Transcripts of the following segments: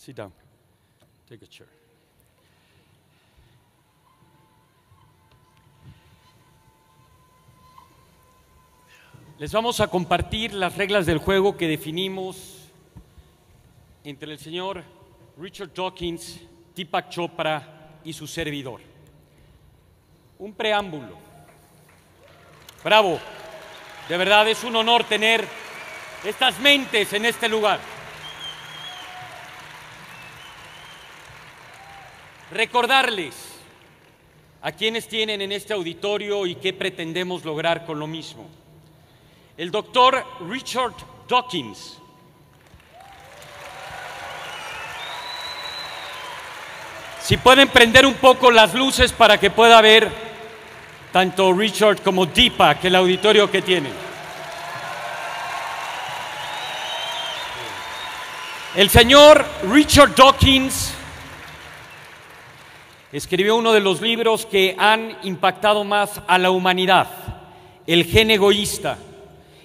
Sit down. Take a chair. Les vamos a compartir las reglas del juego que definimos entre el señor Richard Dawkins, Deepak Chopra y su servidor. Un preámbulo. Bravo. De verdad es un honor tener estas mentes en este lugar. Recordarles a quienes tienen en este auditorio y qué pretendemos lograr con lo mismo. El doctor Richard Dawkins si pueden prender un poco las luces para que pueda ver tanto Richard como Deepak, el auditorio que tienen. El señor Richard Dawkins escribió uno de los libros que han impactado más a la humanidad, El gen egoísta,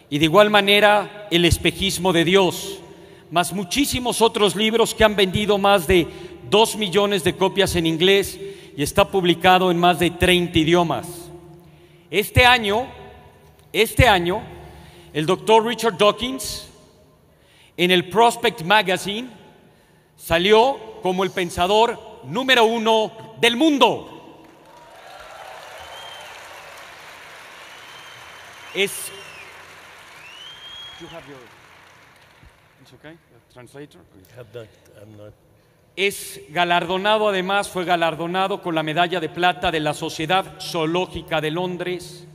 y de igual manera El espejismo de Dios, más muchísimos otros libros que han vendido más de 2 millones de copias en inglés y está publicado en más de 30 idiomas. Este año, el doctor Richard Dawkins, en el Prospect Magazine, salió como el pensador número 1 del mundo. Es galardonado, además, fue galardonado con la medalla de plata de la Sociedad Zoológica de Londres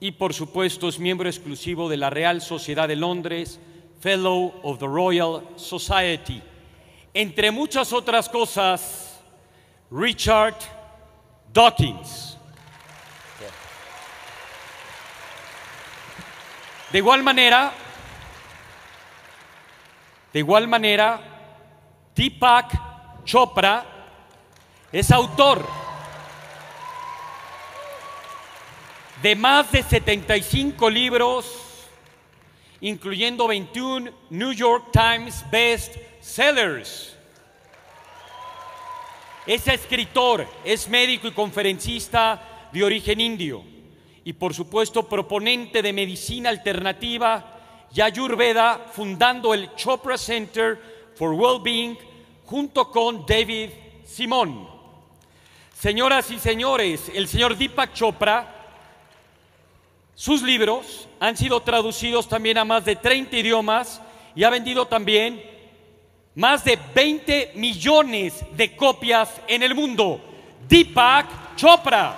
y, por supuesto, es miembro exclusivo de la Real Sociedad de Londres, Fellow of the Royal Society. Entre muchas otras cosas, Richard Dawkins. De igual manera, Deepak Chopra es autor de más de 75 libros, incluyendo 21 New York Times Best Sellers. Es escritor, es médico y conferencista de origen indio y, por supuesto, proponente de medicina alternativa y Ayurveda, fundando el Chopra Center for Wellbeing junto con David Simon. Señoras y señores, el señor Deepak Chopra, sus libros han sido traducidos también a más de 30 idiomas y ha vendido también más de 20 millones de copias en el mundo. Deepak Chopra.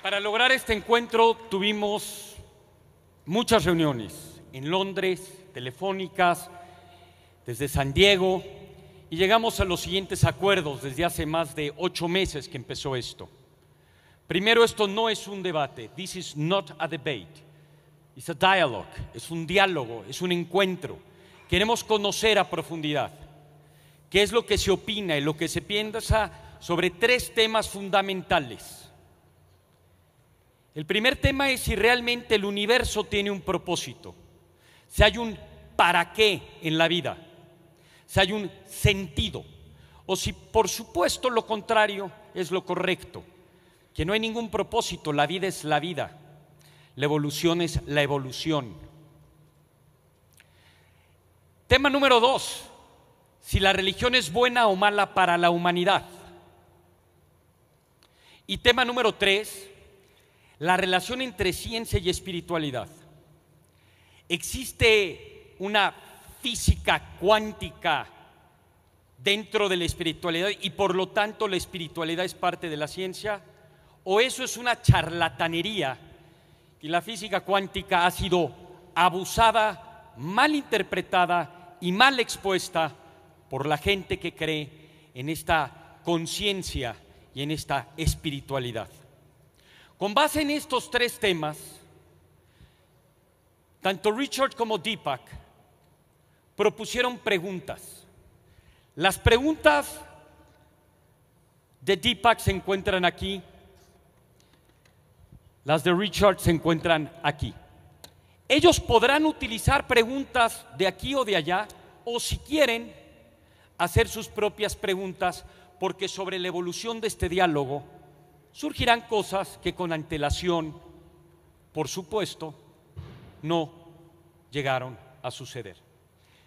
Para lograr este encuentro tuvimos muchas reuniones en Londres, telefónicas, desde San Diego, y llegamos a los siguientes acuerdos desde hace más de 8 meses que empezó esto. Primero, esto no es un debate. This is not a debate. It's a dialogue. Es un diálogo, es un encuentro. Queremos conocer a profundidad qué es lo que se opina y lo que se piensa sobre 3 temas fundamentales. El primer tema es si realmente el universo tiene un propósito, si hay un para qué en la vida, si hay un sentido, o si por supuesto lo contrario es lo correcto, que no hay ningún propósito, la vida es la vida, la evolución es la evolución. Tema número 2, si la religión es buena o mala para la humanidad. Y tema número 3, la relación entre ciencia y espiritualidad. ¿Existe una física cuántica dentro de la espiritualidad y por lo tanto la espiritualidad es parte de la ciencia? ¿O eso es una charlatanería y la física cuántica ha sido abusada, mal interpretada y mal expuesta por la gente que cree en esta conciencia y en esta espiritualidad? Con base en estos 3 temas, tanto Richard como Deepak propusieron preguntas. Las preguntas de Deepak se encuentran aquí Las de Richard se encuentran aquí. Ellos podrán utilizar preguntas de aquí o de allá, o si quieren, hacer sus propias preguntas, porque sobre la evolución de este diálogo surgirán cosas que con antelación, por supuesto, no llegaron a suceder.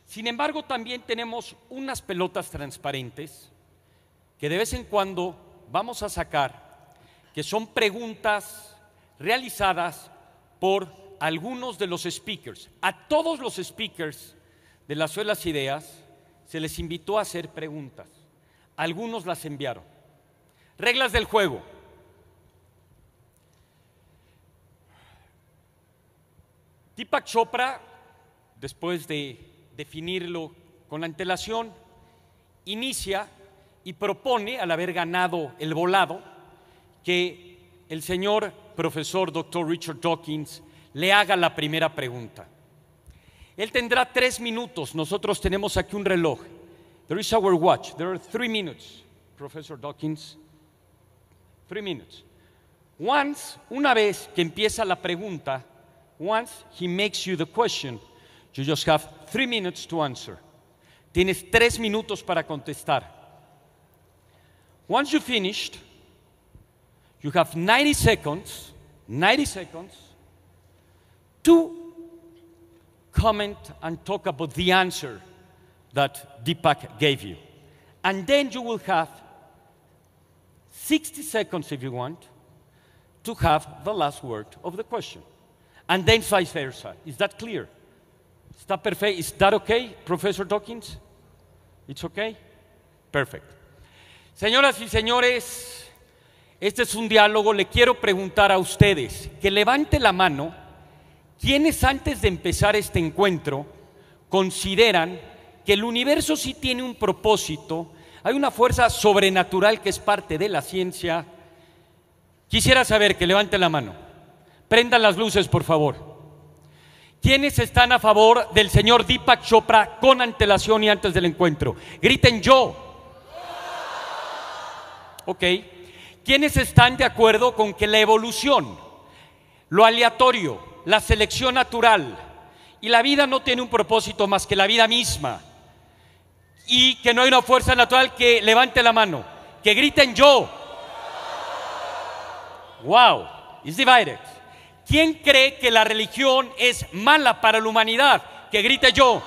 Sin embargo, también tenemos unas pelotas transparentes que de vez en cuando vamos a sacar, que son preguntas realizadas por algunos de los speakers. A todos los speakers de la Escuela de las Ideas se les invitó a hacer preguntas. Algunos las enviaron. Reglas del juego. Deepak Chopra, después de definirlo con antelación, inicia y propone, al haber ganado el volado, que el señor profesor Dr. Richard Dawkins le haga la primera pregunta. Él tendrá 3 minutos. Nosotros tenemos aquí un reloj. There is our watch. There are 3 minutes, Professor Dawkins. 3 minutes. Una vez que empieza la pregunta, once he makes you the question, you just have 3 minutes to answer. Tienes 3 minutos para contestar. Once you finished, you have 90 seconds to comment and talk about the answer that Deepak gave you. And then you will have 60 seconds, if you want, to have the last word of the question. And then vice versa. Is that clear? Is that perfect? Is that okay, Professor Dawkins? It's okay? Perfect. Señoras y señores, este es un diálogo. Le quiero preguntar a ustedes que levante la mano quienes antes de empezar este encuentro consideran que el universo sí tiene un propósito, hay una fuerza sobrenatural que es parte de la ciencia. Quisiera saber que levanten la mano. Prendan las luces, por favor. ¿Quiénes están a favor del señor Deepak Chopra con antelación y antes del encuentro? Griten yo. Ok. ¿Quiénes están de acuerdo con que la evolución, lo aleatorio, la selección natural y la vida no tiene un propósito más que la vida misma, y que no hay una fuerza natural? Que levante la mano, que griten yo. Wow, it's divided. ¿Quién cree que la religión es mala para la humanidad? Que grite yo.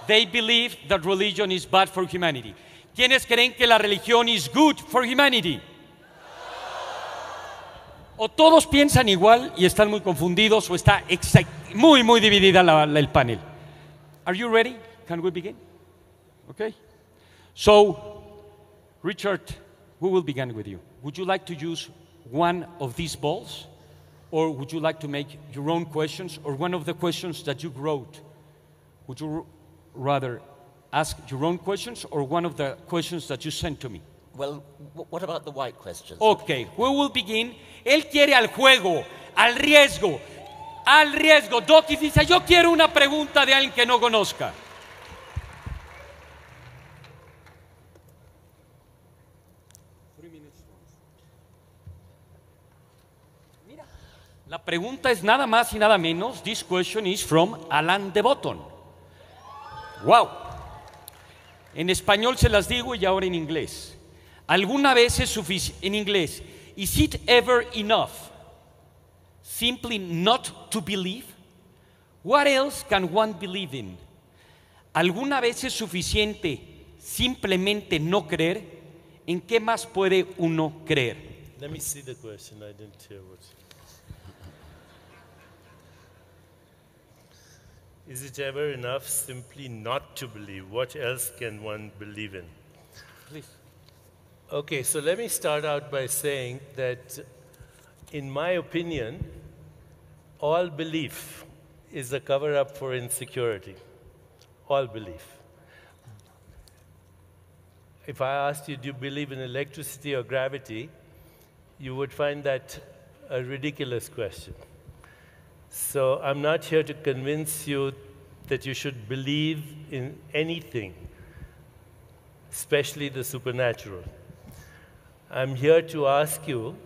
They believe that religion is bad for humanity. ¿Quiénes creen que la religión is good for humanity? O todos piensan igual y están muy confundidos, o está muy dividida el panel. Are you ready? Can we begin? Okay. So, Richard, we will begin with you. Would you like to use one of these balls, or would you like to make your own questions, or one of the questions that you wrote? Would you rather ask your own questions or one of the questions that you sent to me? Well, what about the white questions? Okay, we will begin. Él quiere al juego, al riesgo, al riesgo. Dawkins dice, yo quiero una pregunta de alguien que no conozca. Mira, la pregunta es nada más y nada menos. This question is from Alan de Botton. Wow. En español se las digo y ahora en inglés. ¿Alguna vez es suficiente? En inglés, is it ever enough simply not to believe? What else can one believe in? ¿Alguna vez es suficiente simplemente no creer? ¿En qué más puede uno creer? Let me see the question. I didn't hear what. Is it ever enough simply not to believe? What else can one believe in? Please. Okay, so let me start out by saying that, in my opinion, all belief is a cover-up for insecurity. All belief. If I asked you, do you believe in electricity or gravity, you would find that a ridiculous question. So I'm not here to convince you that you should believe in anything, especially the supernatural. I'm here to ask you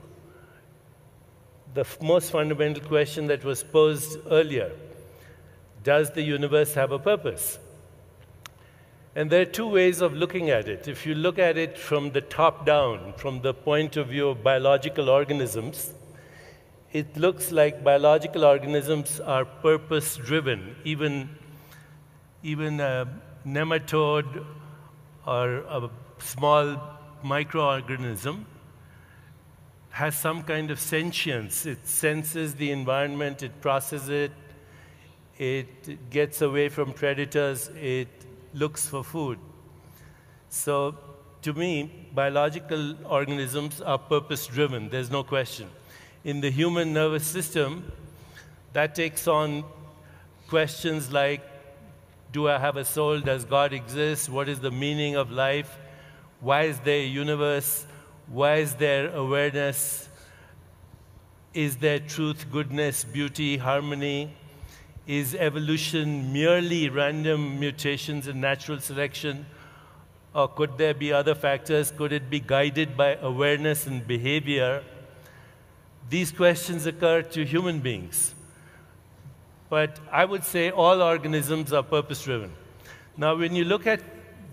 the most fundamental question that was posed earlier. Does the universe have a purpose? And there are two ways of looking at it. If you look at it from the top down, from the point of view of biological organisms, it looks like biological organisms are purpose-driven. Even a nematode or a small microorganism has some kind of sentience. It senses the environment, it processes it, it gets away from predators, it looks for food. So to me, biological organisms are purpose-driven, there's no question. In the human nervous system, that takes on questions like, do I have a soul? Does God exist? What is the meaning of life? Why is there a universe? Why is there awareness? Is there truth, goodness, beauty, harmony? Is evolution merely random mutations and natural selection? Or could there be other factors? Could it be guided by awareness and behavior? These questions occur to human beings. But I would say all organisms are purpose-driven. Now, when you look at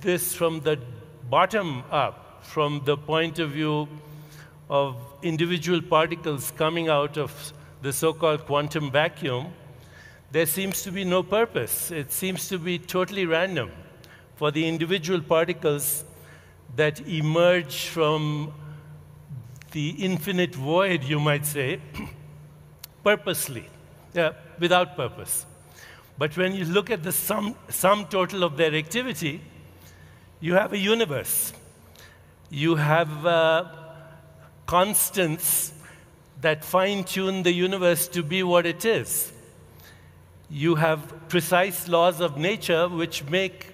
this from the bottom up, from the point of view of individual particles coming out of the so-called quantum vacuum, there seems to be no purpose. It seems to be totally random for the individual particles that emerge from the infinite void, you might say, purposely, without purpose. But when you look at the sum total of their activity, you have a universe. You have constants that fine-tune the universe to be what it is. You have precise laws of nature which make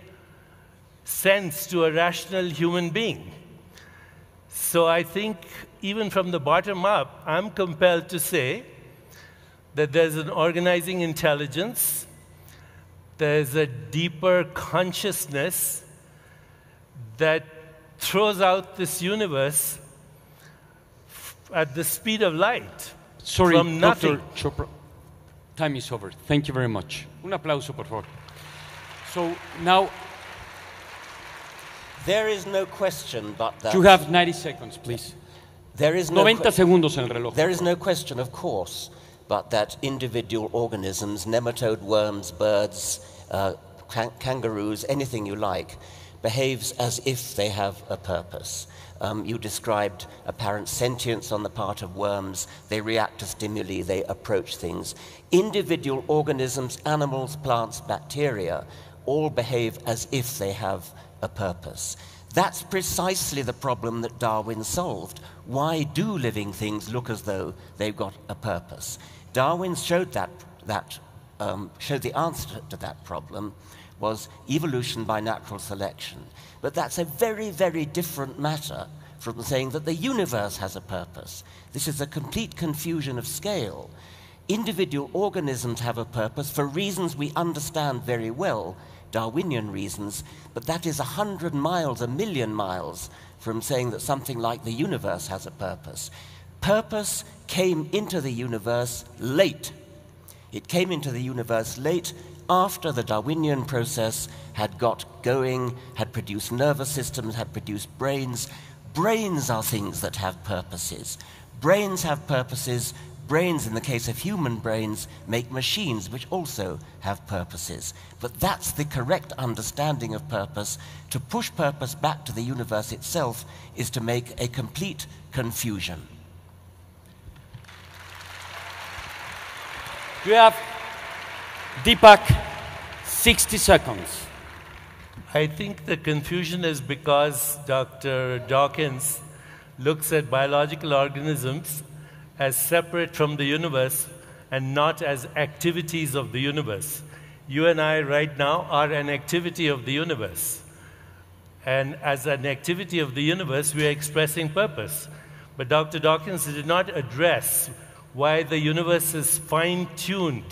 sense to a rational human being. So I think even from the bottom up, I'm compelled to say that there's an organizing intelligence, there's a deeper consciousness that throws out this universe at the speed of light. Sorry, from nothing. Dr. Chopra. Time is over. Thank you very much. Un aplauso, por favor. So now, there is no question but that... you have 90 seconds, please. There is no 90 segundos en el reloj. There is no question, of course, but that individual organisms, nematode worms, birds, kangaroos, anything you like, behaves as if they have a purpose. You described apparent sentience on the part of worms. They react to stimuli, they approach things. Individual organisms, animals, plants, bacteria, all behave as if they have a purpose. That's precisely the problem that Darwin solved. Why do living things look as though they've got a purpose? Darwin showed showed the answer to that problem was evolution by natural selection. But that's a very, very different matter from saying that the universe has a purpose. This is a complete confusion of scale. Individual organisms have a purpose for reasons we understand very well, Darwinian reasons, but that is 100 miles, 1 million miles from saying that something like the universe has a purpose. Purpose came into the universe late. It came into the universe late after the Darwinian process had got going, had produced nervous systems, had produced brains. Brains are things that have purposes. Brains have purposes. Brains, in the case of human brains, make machines which also have purposes. But that's the correct understanding of purpose. To push purpose back to the universe itself is to make a complete confusion. You have, Deepak, 60 seconds. I think the confusion is because Dr. Dawkins looks at biological organisms as separate from the universe and not as activities of the universe. You and I right now are an activity of the universe. And as an activity of the universe, we are expressing purpose. But Dr. Dawkins did not address why the universe is fine-tuned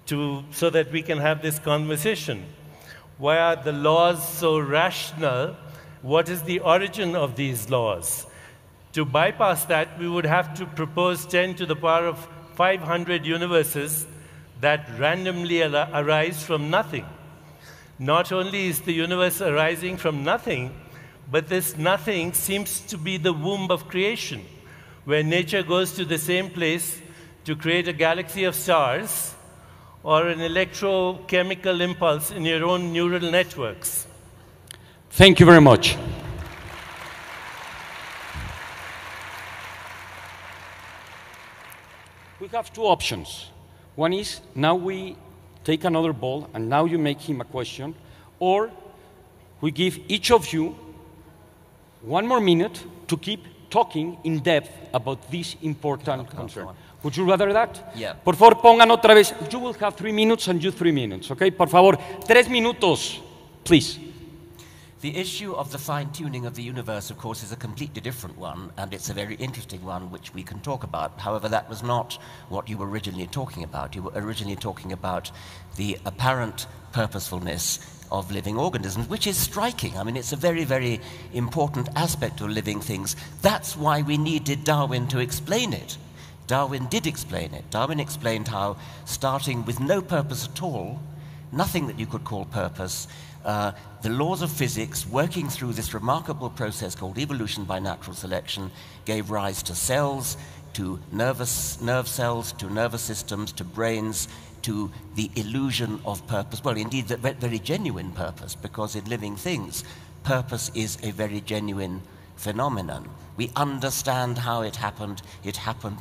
so that we can have this conversation. Why are the laws so rational? What is the origin of these laws? To bypass that, we would have to propose 10 to the power of 500 universes that randomly arise from nothing. Not only is the universe arising from nothing, but this nothing seems to be the womb of creation, where nature goes to the same place to create a galaxy of stars or an electrochemical impulse in your own neural networks. Thank you very much. We have two options. One is, now we take another ball, and now you make him a question, or we give each of you 1 more minute to keep talking in depth about this important concern. Would you rather that? Yeah. Por favor, pongan otra vez. You will have 3 minutes and you 3 minutes, okay? Por favor, 3 minutos, please. The issue of the fine-tuning of the universe, of course, is a completely different one, and it's a very interesting one which we can talk about. However, that was not what you were originally talking about. You were originally talking about the apparent purposefulness of living organisms, which is striking. I mean, it's a very, very important aspect of living things. That's why we needed Darwin to explain it. Darwin did explain it. Darwin explained how, starting with no purpose at all, nothing that you could call purpose, the laws of physics, working through this remarkable process called evolution by natural selection, gave rise to cells, to nerve cells, to nervous systems, to brains, to the illusion of purpose. Well, indeed, the very genuine purpose, because in living things, purpose is a very genuine phenomenon. We understand how it happened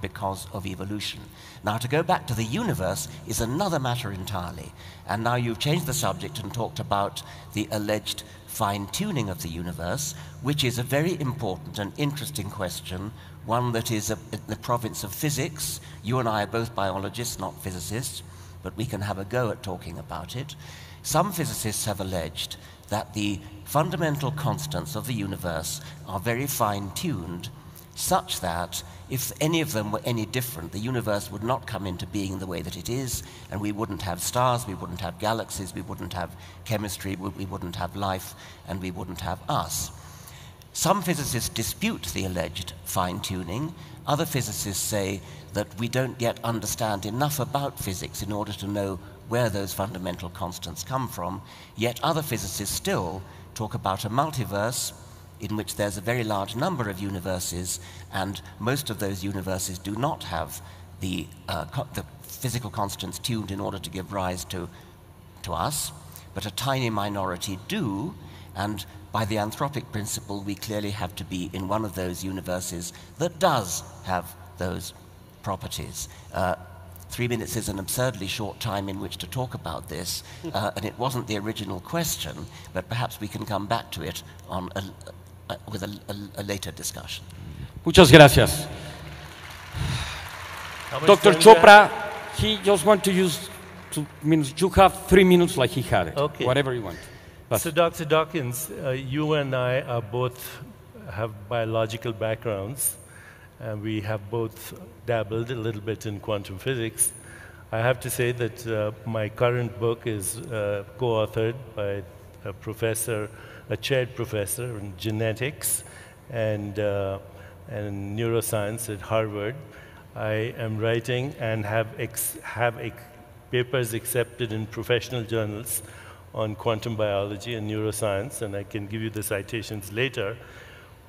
because of evolution. Now, to go back to the universe is another matter entirely. And now you've changed the subject and talked about the alleged fine-tuning of the universe, which is a very important and interesting question, one that is the province of physics. You and I are both biologists, not physicists, but we can have a go at talking about it. Some physicists have alleged that the fundamental constants of the universe are very fine-tuned, such that if any of them were any different, the universe would not come into being the way that it is, and we wouldn't have stars, we wouldn't have galaxies, we wouldn't have chemistry, we wouldn't have life, and we wouldn't have us. Some physicists dispute the alleged fine-tuning. Other physicists say that we don't yet understand enough about physics in order to know where those fundamental constants come from. Yet other physicists still talk about a multiverse in which there's a very large number of universes, and most of those universes do not have the physical constants tuned in order to give rise to us, but a tiny minority do, and by the anthropic principle, we clearly have to be in one of those universes that does have those properties. 3 minutes is an absurdly short time in which to talk about this, and it wasn't the original question, but perhaps we can come back to it on with a later discussion. Muchas gracias. Dr. Chopra, he just wants to use 2 minutes. You have 3 minutes like he had it. Okay. Whatever you want. But so, Dr. Dawkins, you and I are both have biological backgrounds, and we have both dabbled a little bit in quantum physics. I have to say that my current book is co-authored by a chaired professor in genetics and neuroscience at Harvard. I am writing and have papers accepted in professional journals on quantum biology and neuroscience, and I can give you the citations later.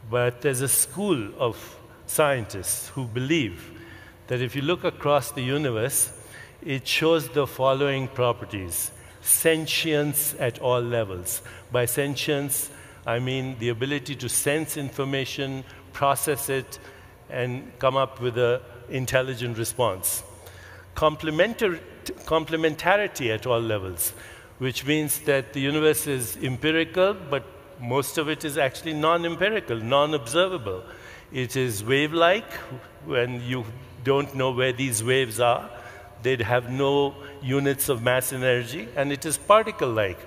But there's a school of scientists who believe that if you look across the universe, it shows the following properties: sentience at all levels. By sentience, I mean the ability to sense information, process it, and come up with an intelligent response. Complementarity at all levels, which means that the universe is empirical, but most of it is actually non-empirical, non-observable. It is wave-like. When you don't know where these waves are, they'd have no units of mass and energy, and it is particle-like,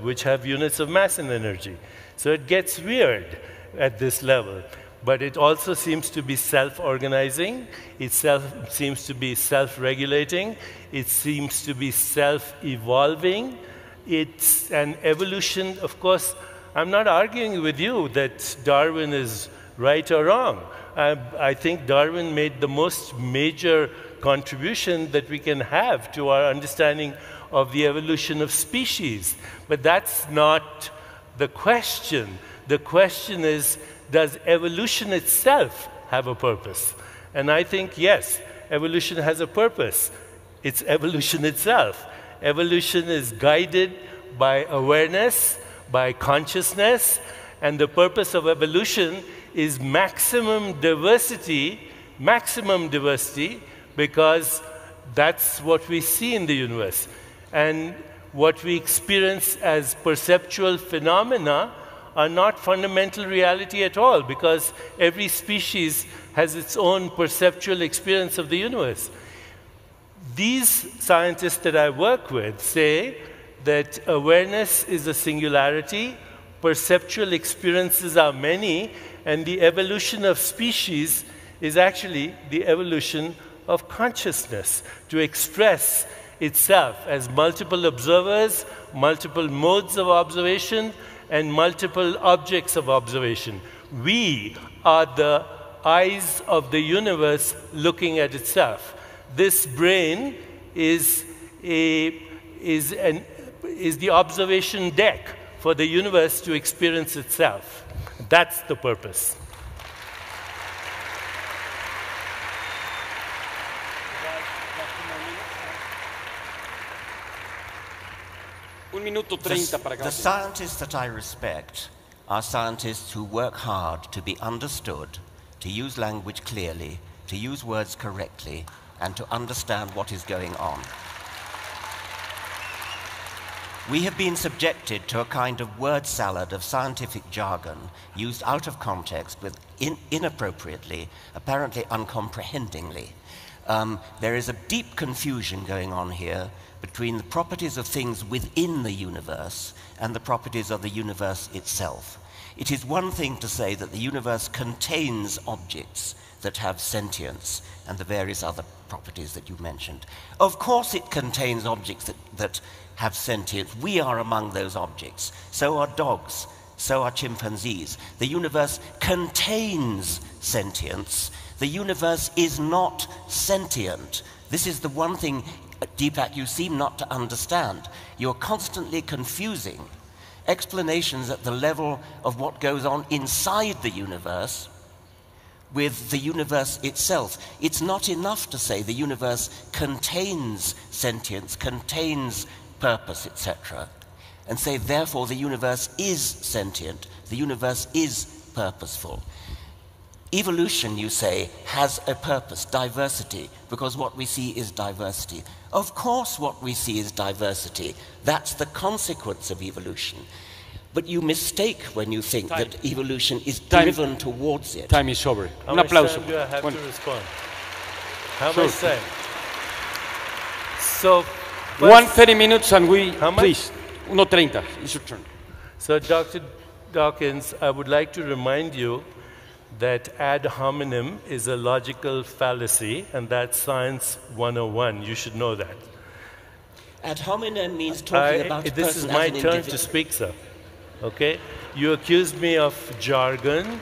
which have units of mass and energy. So it gets weird at this level. But it also seems to be self-organizing. It seems to be self-regulating. It seems to be self-evolving. It's an evolution. Of course, I'm not arguing with you that Darwin is right or wrong. I think Darwin made the most major contribution that we can have to our understanding of the evolution of species. But that's not the question. The question is, does evolution itself have a purpose? And I think, yes, evolution has a purpose. It's evolution itself. Evolution is guided by awareness, by consciousness, and the purpose of evolution is maximum diversity, because that's what we see in the universe. And what we experience as perceptual phenomena are not fundamental reality at all, because every species has its own perceptual experience of the universe. These scientists that I work with say that awareness is a singularity, perceptual experiences are many, and the evolution of species is actually the evolution of consciousness to express itself as multiple observers, multiple modes of observation, and multiple objects of observation. We are the eyes of the universe looking at itself. This brain is the observation deck for the universe to experience itself. That's the purpose. The scientists that I respect are scientists who work hard to be understood, to use language clearly, to use words correctly, and to understand what is going on. We have been subjected to a kind of word salad of scientific jargon used out of context with inappropriately, apparently uncomprehendingly. There is a deep confusion going on here between the properties of things within the universe and the properties of the universe itself. It is one thing to say that the universe contains objects that have sentience and the various other properties that you mentioned. Of course it contains objects that have sentience. We are among those objects. So are dogs. So are chimpanzees. The universe contains sentience. The universe is not sentient. This is the one thing, Deepak, you seem not to understand. You're constantly confusing explanations at the level of what goes on inside the universe with the universe itself. It's not enough to say the universe contains sentience, contains purpose, etc., and say, therefore, the universe is sentient, the universe is purposeful. Evolution, you say, has a purpose, diversity, because what we see is diversity. Of course what we see is diversity. That's the consequence of evolution. But you mistake when you think that evolution is driven towards it. Time is over. How much time do I have to respond? How much time? So, 1:30 minutes and we, please, 1:30, it's your turn. So Dr. Dawkins, I would like to remind you that ad hominem is a logical fallacy, and that's Science 101. You should know that. Ad hominem means talking about a person This is my turn to speak, sir. Okay? You accused me of jargon.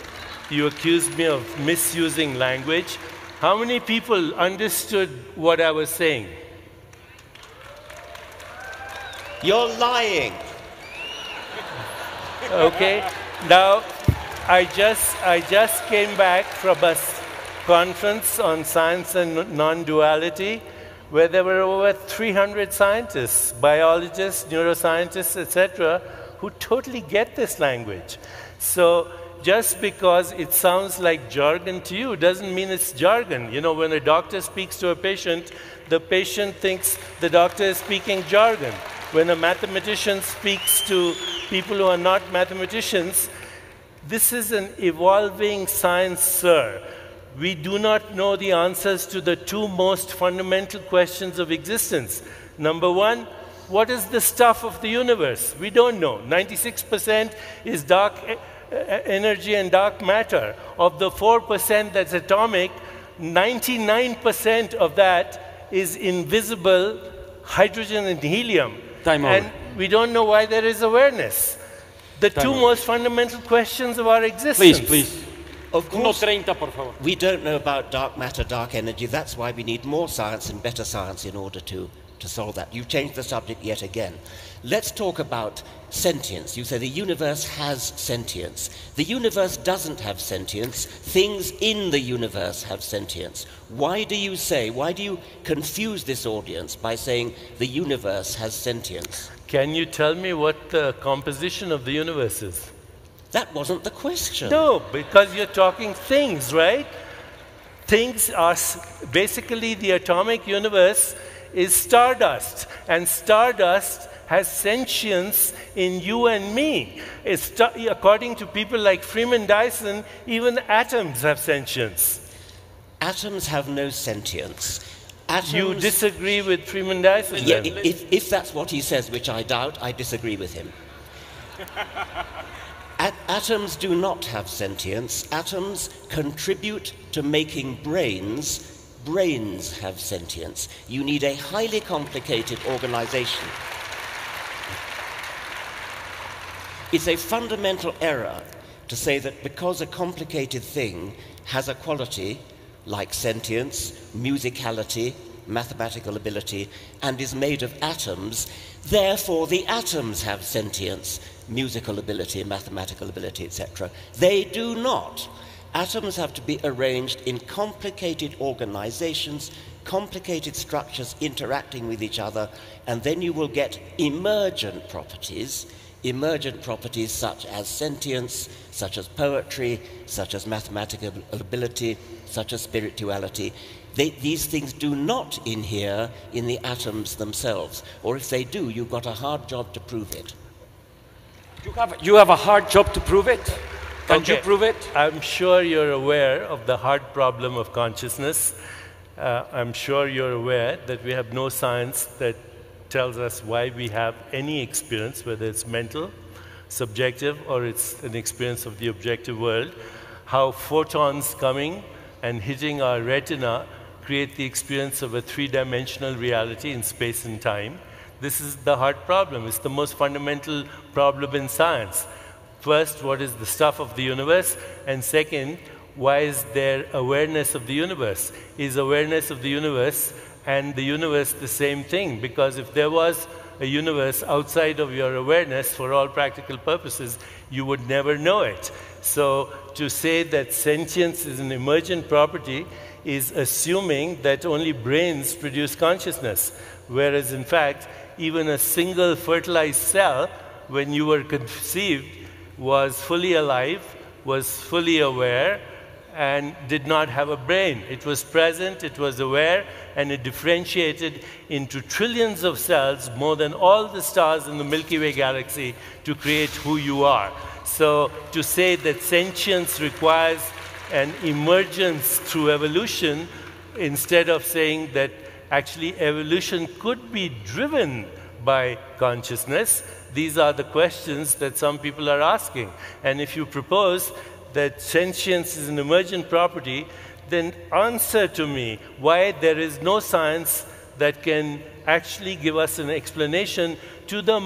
You accused me of misusing language. How many people understood what I was saying? You're lying. Okay? Now, I just came back from a conference on science and non-duality where there were over 300 scientists, biologists, neuroscientists, etc., who totally get this language. So just because it sounds like jargon to you doesn't mean it's jargon. You know, when a doctor speaks to a patient, the patient thinks the doctor is speaking jargon. When a mathematician speaks to people who are not mathematicians, this is an evolving science, sir. We do not know the answers to the two most fundamental questions of existence. Number one, what is the stuff of the universe? We don't know. 96% is dark energy and dark matter. Of the 4% that's atomic, 99% of that is invisible hydrogen and helium. And we don't know why there is awareness. The two most fundamental questions of our existence. Please. Of course, 1:30, por favor. we don't know about dark matter, dark energy. That's why we need more science and better science in order to solve that. You've changed the subject yet again. Let's talk about sentience. You say the universe has sentience. The universe doesn't have sentience. Things in the universe have sentience. Why do you confuse this audience by saying the universe has sentience? Can you tell me what the composition of the universe is? That wasn't the question. No, because you're talking things, right? Things are basically the atomic universe is stardust, and stardust has sentience in you and me. According to people like Freeman Dyson, even atoms have sentience. Atoms have no sentience. You disagree with Freeman Dyson? Yeah, then? if that's what he says, which I doubt, I disagree with him. Atoms do not have sentience. Atoms contribute to making brains. Brains have sentience. You need a highly complicated organization. It's a fundamental error to say that because a complicated thing has a quality like sentience, musicality, mathematical ability, and is made of atoms, therefore the atoms have sentience, musical ability, mathematical ability, etc. They do not. Atoms have to be arranged in complicated organizations, complicated structures interacting with each other, and then you will get emergent properties such as sentience, such as poetry, such as mathematical ability, such as spirituality. These things do not inhere in the atoms themselves, or if they do, you've got a hard job to prove it. You have a hard job to prove it? Can you prove it? I'm sure you're aware of the hard problem of consciousness. I'm sure you're aware that we have no science that tells us why we have any experience, whether it's mental, subjective, or it's an experience of the objective world. How photons coming and hitting our retina create the experience of a three-dimensional reality in space and time. This is the hard problem. It's the most fundamental problem in science. First, what is the stuff of the universe? And second, why is there awareness of the universe? Is awareness of the universe and the universe the same thing? Because if there was a universe outside of your awareness, for all practical purposes, you would never know it. So to say that sentience is an emergent property is assuming that only brains produce consciousness, whereas in fact, even a single fertilized cell, when you were conceived, was fully alive, was fully aware, and did not have a brain. It was present, it was aware, and it differentiated into trillions of cells, more than all the stars in the Milky Way galaxy, to create who you are. So to say that sentience requires an emergence through evolution, instead of saying that actually evolution could be driven by consciousness, these are the questions that some people are asking. And if you propose that sentience is an emergent property, then answer to me why there is no science that can actually give us an explanation to the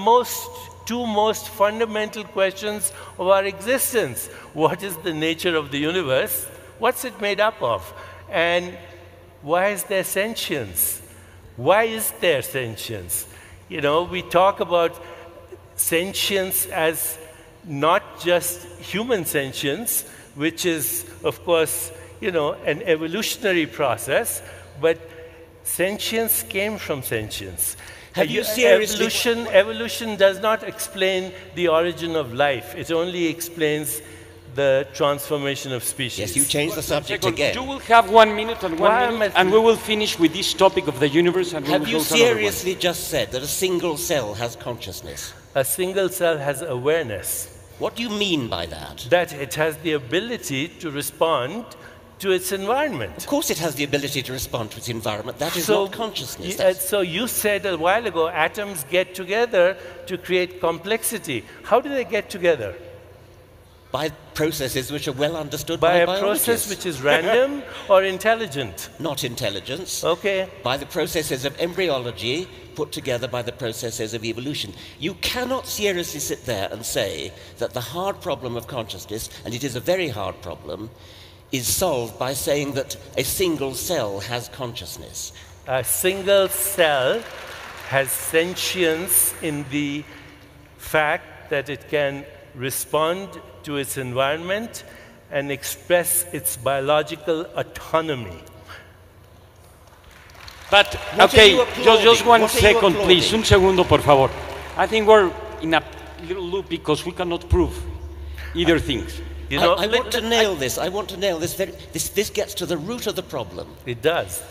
two most fundamental questions of our existence. What is the nature of the universe? What's it made up of? And why is there sentience? Why is there sentience? You know, we talk about sentience as not just human sentience, which is, of course, you know, an evolutionary process, but sentience came from sentience. Have you seriously... Evolution does not explain the origin of life. It only explains the transformation of species. Yes, you changed the subject again. You will have 1 minute and 1 minute, and we will finish with this topic of the universe. And have you seriously just said that a single cell has consciousness? A single cell has awareness. What do you mean by that? That it has the ability to respond to its environment. Of course it has the ability to respond to its environment. That is not consciousness. So you said a while ago, atoms get together to create complexity. How do they get together? By processes which are well understood By a biologists. process which is random or intelligent? Not intelligence. Okay. By the processes of embryology put together by the processes of evolution. You cannot seriously sit there and say that the hard problem of consciousness, and it is a very hard problem, is solved by saying that a single cell has consciousness. A single cell has sentience in the fact that it can respond to its environment and express its biological autonomy. But, What okay, are you applauding? just one What are you second, please. applauding? Un segundo, por favor. I think we're in a little loop because we cannot prove either things. You know, I want to nail this. I want to nail this. This gets to the root of the problem. it does.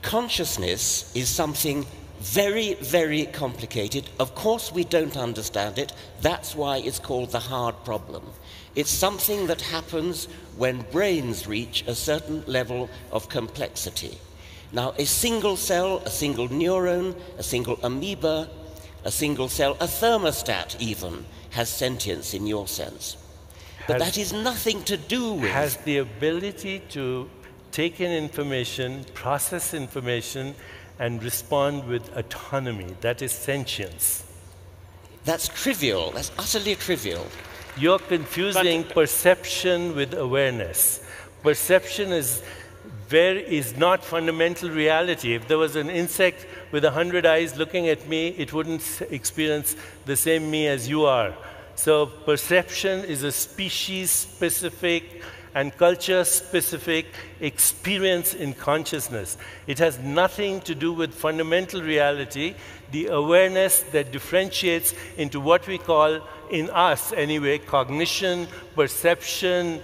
Consciousness is something very, very complicated. Of course, we don't understand it. That's why it's called the hard problem. It's something that happens when brains reach a certain level of complexity. Now, a single cell, a single neuron, a single amoeba, a single cell, a thermostat even, has sentience in your sense. But that is nothing to do with... Has the ability to take in information, process information, and respond with autonomy. That is sentience. That's trivial. That's utterly trivial. You're confusing perception with awareness. Perception is not fundamental reality. If there was an insect with 100 eyes looking at me, it wouldn't experience the same me as you are. So perception is a species-specific and culture-specific experience in consciousness. It has nothing to do with fundamental reality, the awareness that differentiates into what we call, in us anyway, cognition, perception,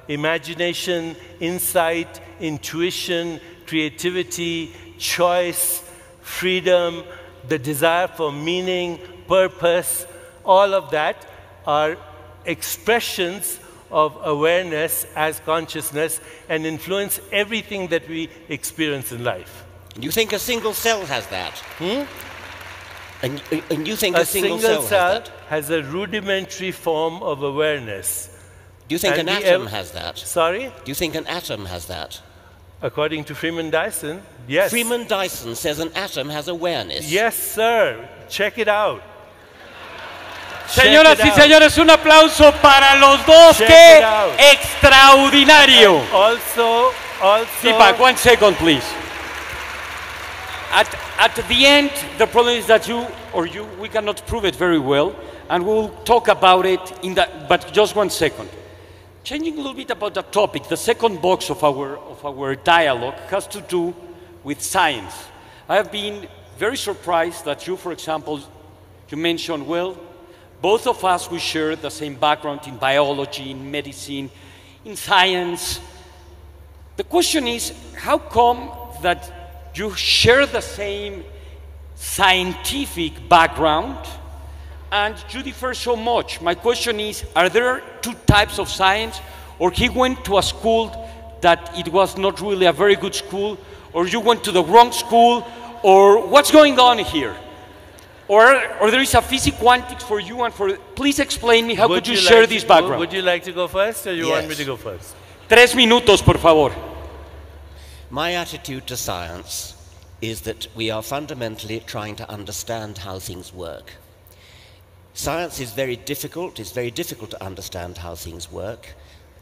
imagination, insight, intuition, creativity, choice, freedom, the desire for meaning, purpose. All of that are expressions of awareness as consciousness and influence everything that we experience in life. You think a single cell has that? And you think A a single single cell cell has that? has a rudimentary form of awareness. Do you think And an we atom ev- has that? Sorry? Do you think an atom has that? According to Freeman Dyson, yes. Freeman Dyson says an atom has awareness. Yes, sir. Check it out. Señoras y out. señores, un aplauso para los dos. Check ¡Qué it out. extraordinario! Also, Deepak, 1 second, please. At the end, the problem is that we cannot prove it very well, and we'll talk about it in that, but just 1 second. Changing a little bit about the topic, the second box of our dialogue has to do with science. I have been very surprised that you, for example, you mentioned, well, both of us, we share the same background in biology, in medicine, in science. The question is, how come that you share the same scientific background and you differ so much? My question is, are there two types of science? Or he went to a school that it was not really a very good school, or you went to the wrong school, or what's going on here? Or there is a physics quantics for you and for... Please explain me, how could you share this background? Would you like to go first, or you want me Yes. to go first? 3 minutos, por favor. My attitude to science is that we are fundamentally trying to understand how things work. Science is very difficult. It's very difficult to understand how things work.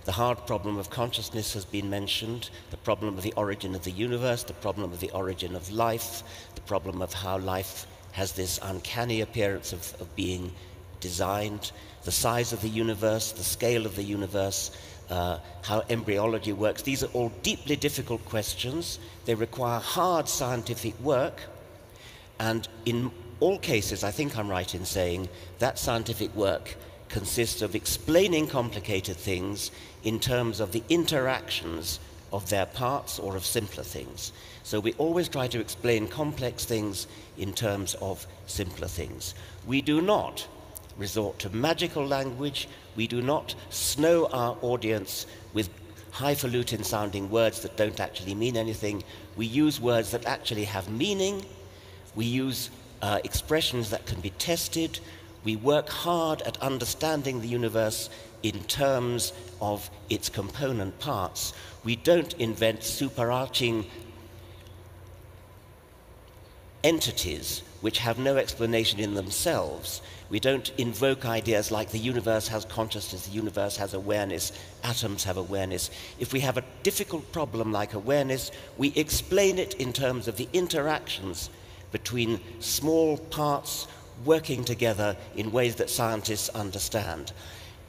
The hard problem of consciousness has been mentioned, the problem of the origin of the universe, the problem of the origin of life, the problem of how life has this uncanny appearance of being designed, the size of the universe, the scale of the universe, how embryology works. These are all deeply difficult questions. They require hard scientific work, and in all cases, I think I'm right in saying that scientific work consists of explaining complicated things in terms of the interactions of their parts or of simpler things. So we always try to explain complex things in terms of simpler things. We do not resort to magical language. We do not snow our audience with highfalutin sounding words that don't actually mean anything. We use words that actually have meaning. We use expressions that can be tested. We work hard at understanding the universe in terms of its component parts. We don't invent superarching entities which have no explanation in themselves. We don't invoke ideas like the universe has consciousness, the universe has awareness, atoms have awareness. If we have a difficult problem like awareness, we explain it in terms of the interactions between small parts working together in ways that scientists understand.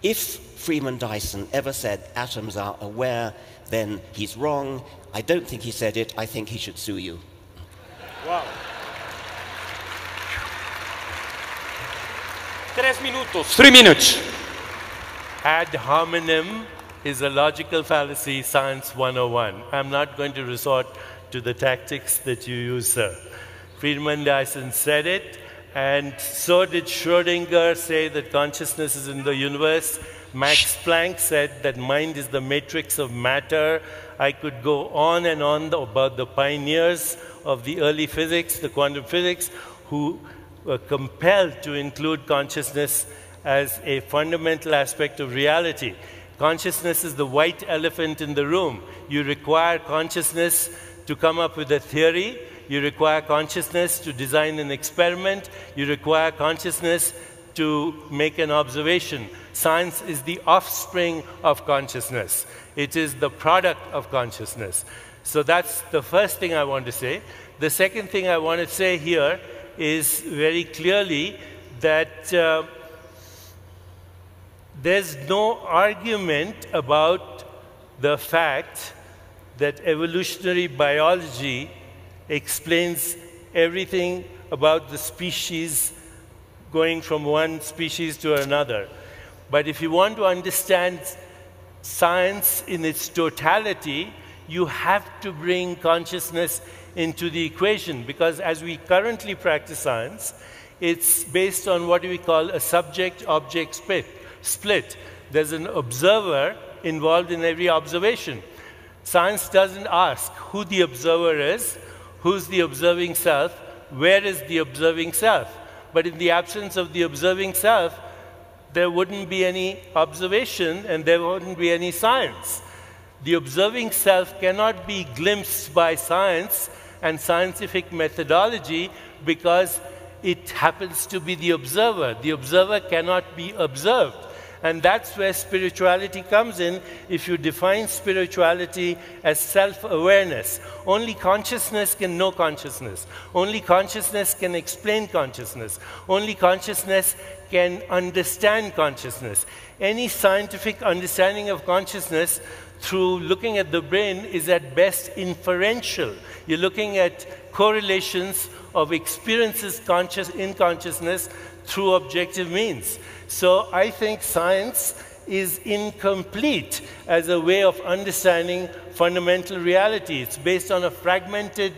If Freeman Dyson ever said atoms are aware, then he's wrong. I don't think he said it. I think he should sue you. Wow. 3 minutos. 3 minutes. Ad hominem is a logical fallacy, science 101. I'm not going to resort to the tactics that you use, sir. Freeman Dyson said it, and so did Schrödinger say that consciousness is in the universe. Max Planck said that mind is the matrix of matter. I could go on and on about the pioneers of the early physics, the quantum physics, who were compelled to include consciousness as a fundamental aspect of reality. Consciousness is the white elephant in the room. You require consciousness to come up with a theory. You require consciousness to design an experiment. You require consciousness to make an observation. Science is the offspring of consciousness. It is the product of consciousness. So that's the first thing I want to say. The second thing I want to say here is very clearly that there's no argument about the fact that evolutionary biology explains everything about the species going from one species to another. But if you want to understand science in its totality, you have to bring consciousness into the equation, because as we currently practice science, it's based on what we call a subject-object split. There's an observer involved in every observation. Science doesn't ask who the observer is, who's the observing self, where is the observing self. But in the absence of the observing self, there wouldn't be any observation and there wouldn't be any science. The observing self cannot be glimpsed by science and scientific methodology because it happens to be the observer. The observer cannot be observed. And that's where spirituality comes in. If you define spirituality as self-awareness, only consciousness can know consciousness. Only consciousness can explain consciousness. Only consciousness can understand consciousness. Any scientific understanding of consciousness through looking at the brain is at best inferential. You're looking at correlations of experiences in consciousness through objective means. So I think science is incomplete as a way of understanding fundamental reality. It's based on a fragmented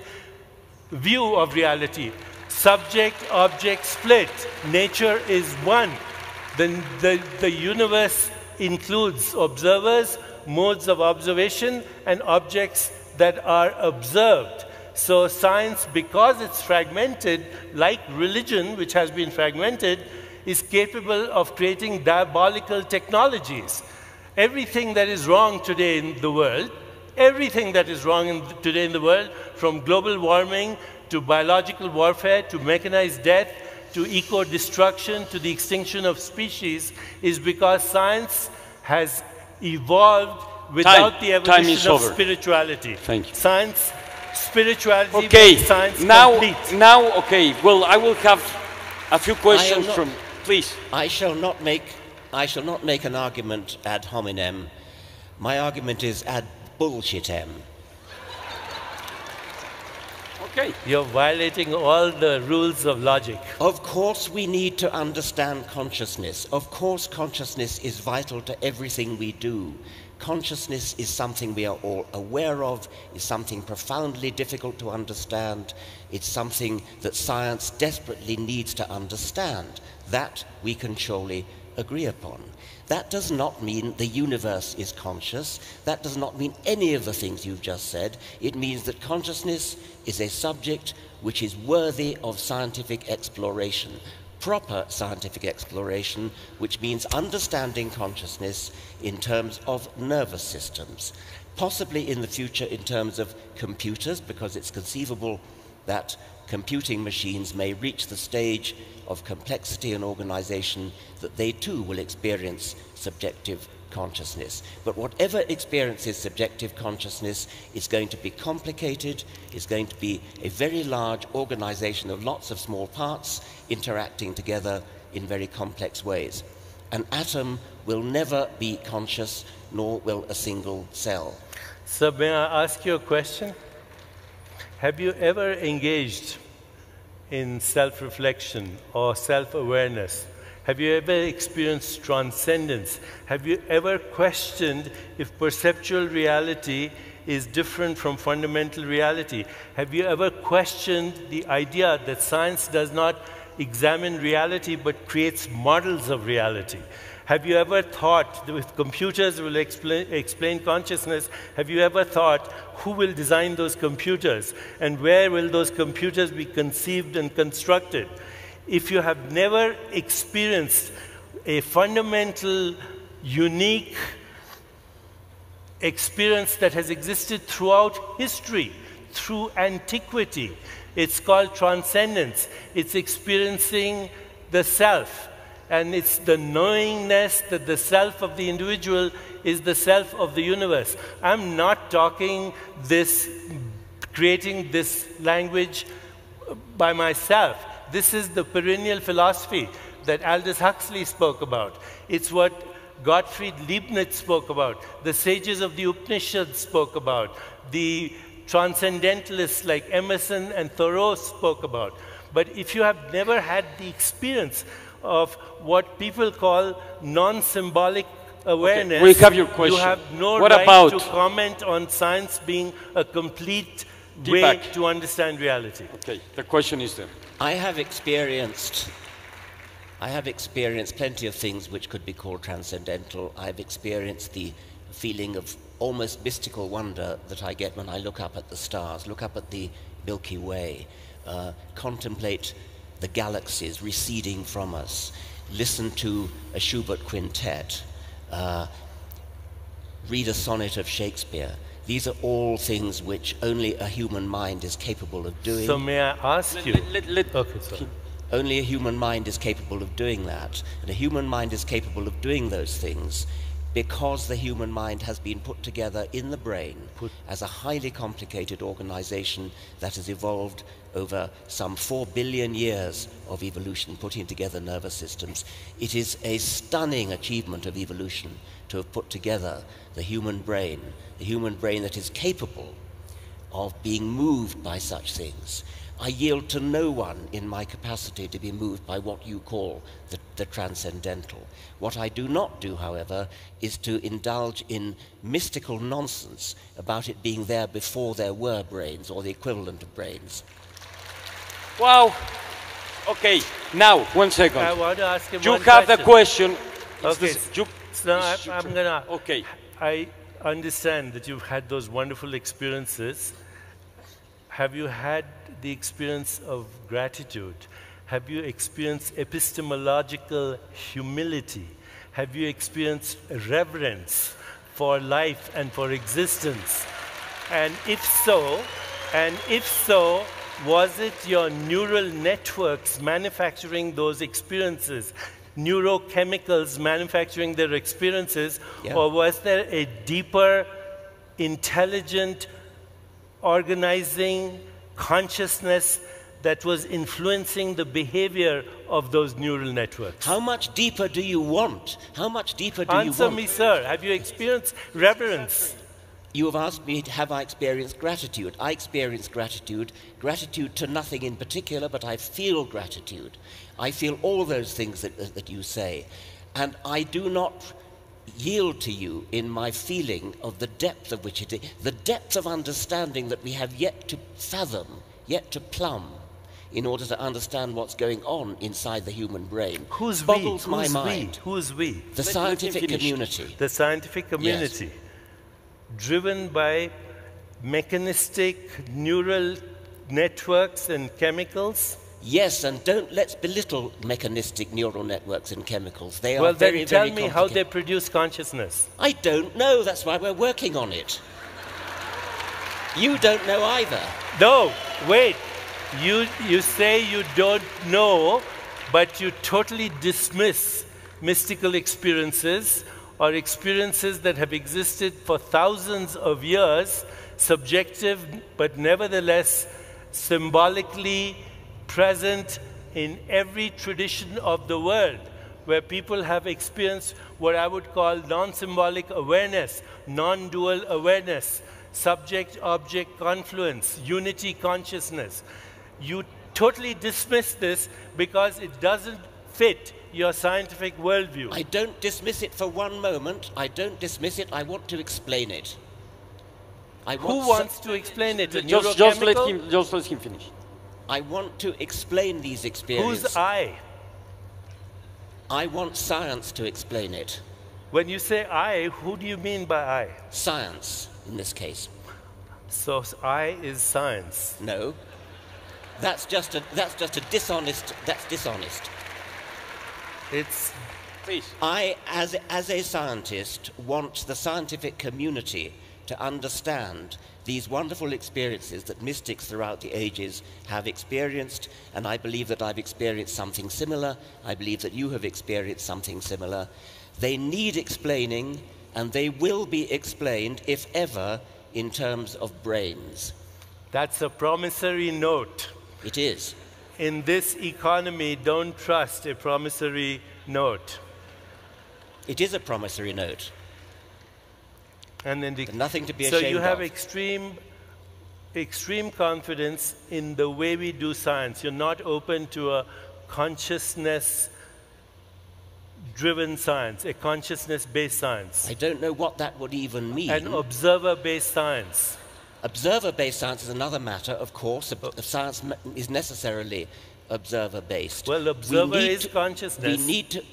view of reality. Subject-object split. Nature is one. The universe includes observers, modes of observation, and objects that are observed. So science, because it's fragmented, like religion, which has been fragmented, is capable of creating diabolical technologies. Everything that is wrong today in the world, today in the world, from global warming to biological warfare to mechanized death to eco-destruction to the extinction of species, is because science has evolved without the evolution of spirituality. Thank you. Spirituality makes science complete. Now, okay. Well, I will have a few questions from. Please. I shall not make an argument ad hominem. My argument is ad bullshitem. Okay. You're violating all the rules of logic. Of course we need to understand consciousness. Of course consciousness is vital to everything we do. Consciousness is something we are all aware of, is something profoundly difficult to understand. It's something that science desperately needs to understand. That we can surely agree upon. That does not mean the universe is conscious. That does not mean any of the things you've just said. It means that consciousness is a subject which is worthy of scientific exploration. proper scientific exploration, which means understanding consciousness in terms of nervous systems, possibly in the future in terms of computers, because it's conceivable that computing machines may reach the stage of complexity and organization that they too will experience subjective consciousness. But whatever experiences subjective consciousness is going to be complicated, is going to be a very large organization of lots of small parts interacting together in very complex ways. An atom will never be conscious, nor will a single cell. So may I ask you a question? Have you ever engaged in self-reflection or self-awareness? Have you ever experienced transcendence? Have you ever questioned if perceptual reality is different from fundamental reality? Have you ever questioned the idea that science does not examine reality but creates models of reality? Have you ever thought that if computers will explain consciousness, have you ever thought who will design those computers and where will those computers be conceived and constructed? If you have never experienced a fundamental, unique experience that has existed throughout history, through antiquity, it's called transcendence. It's experiencing the self. And it's the knowingness that the self of the individual is the self of the universe. I'm not talking this, creating this language by myself. This is the perennial philosophy that Aldous Huxley spoke about. It's what Gottfried Leibniz spoke about. The sages of the Upanishads spoke about. The transcendentalists like Emerson and Thoreau spoke about. But if you have never had the experience of what people call non-symbolic awareness, okay, we have your question. You have no what right about to comment on science being a complete Deepak way to understand reality. Okay, the question is there. I have experienced plenty of things which could be called transcendental. I've experienced the feeling of almost mystical wonder that I get when I look up at the stars, look up at the Milky Way, contemplate the galaxies receding from us, listen to a Schubert quintet, read a sonnet of Shakespeare. These are all things which only a human mind is capable of doing. So may I ask you? Okay, sorry. Only a human mind is capable of doing that. And a human mind is capable of doing those things because the human mind has been put together in the brain as a highly complicated organization that has evolved over some 4 billion years of evolution, putting together nervous systems. It is a stunning achievement of evolution to have put together the human brain that is capable of being moved by such things. I yield to no one in my capacity to be moved by what you call the transcendental. What I do not do, however, is to indulge in mystical nonsense about it being there before there were brains or the equivalent of brains. Wow. Okay, now, 1 second. I want to ask him you one have question. the question. Okay, so I'm going to... Okay. I understand that you've had those wonderful experiences. Have you had the experience of gratitude? Have you experienced epistemological humility? Have you experienced reverence for life and for existence? And if so, was it your neural networks manufacturing those experiences, neurochemicals manufacturing their experiences, or was there a deeper, intelligent, organizing consciousness that was influencing the behavior of those neural networks? How much deeper do you want? How much deeper do you want? Answer me, sir. Have you experienced reverence? You have asked me, have I experienced gratitude? I experience gratitude. Gratitude to nothing in particular, but I feel gratitude. I feel all those things that you say. And I do not yield to you in my feeling of the depth of which it is, the depth of understanding that we have yet to fathom, yet to plumb, in order to understand what's going on inside the human brain. Who's boggles we? my Who's mind. We? Who's we? The scientific community. The scientific community. Yes. Driven by mechanistic neural networks and chemicals? Yes, and let's belittle mechanistic neural networks and chemicals. They are Well, very, then tell very me how they produce consciousness. I don't know. That's why we're working on it. You don't know either. No, wait. You say you don't know, but you totally dismiss mystical experiences or experiences that have existed for thousands of years, subjective, but nevertheless symbolically present in every tradition of the world, where people have experienced what I would call non-symbolic awareness, non-dual awareness, subject-object confluence, unity consciousness. You totally dismiss this because it doesn't fit your scientific worldview. I don't dismiss it for one moment. I don't dismiss it. I want to explain it. Who wants to explain it? Just let him finish. I want to explain these experiences. Who's I? I want science to explain it. When you say I, who do you mean by I? Science, in this case. So I is science. No. That's just a dishonest, that's dishonest. It's... Please. I, as a scientist, want the scientific community to understand these wonderful experiences that mystics throughout the ages have experienced, and I believe that I've experienced something similar. I believe that you have experienced something similar. They need explaining, and they will be explained, if ever, in terms of brains. That's a promissory note. It is. In this economy, don't trust a promissory note. It is a promissory note. And then nothing to be ashamed of. So you have extreme confidence in the way we do science. You're not open to a consciousness-driven science, a consciousness-based science. I don't know what that would even mean. An observer-based science. Observer-based science is another matter, of course. Science is necessarily observer-based. Well, observer is consciousness. We need to...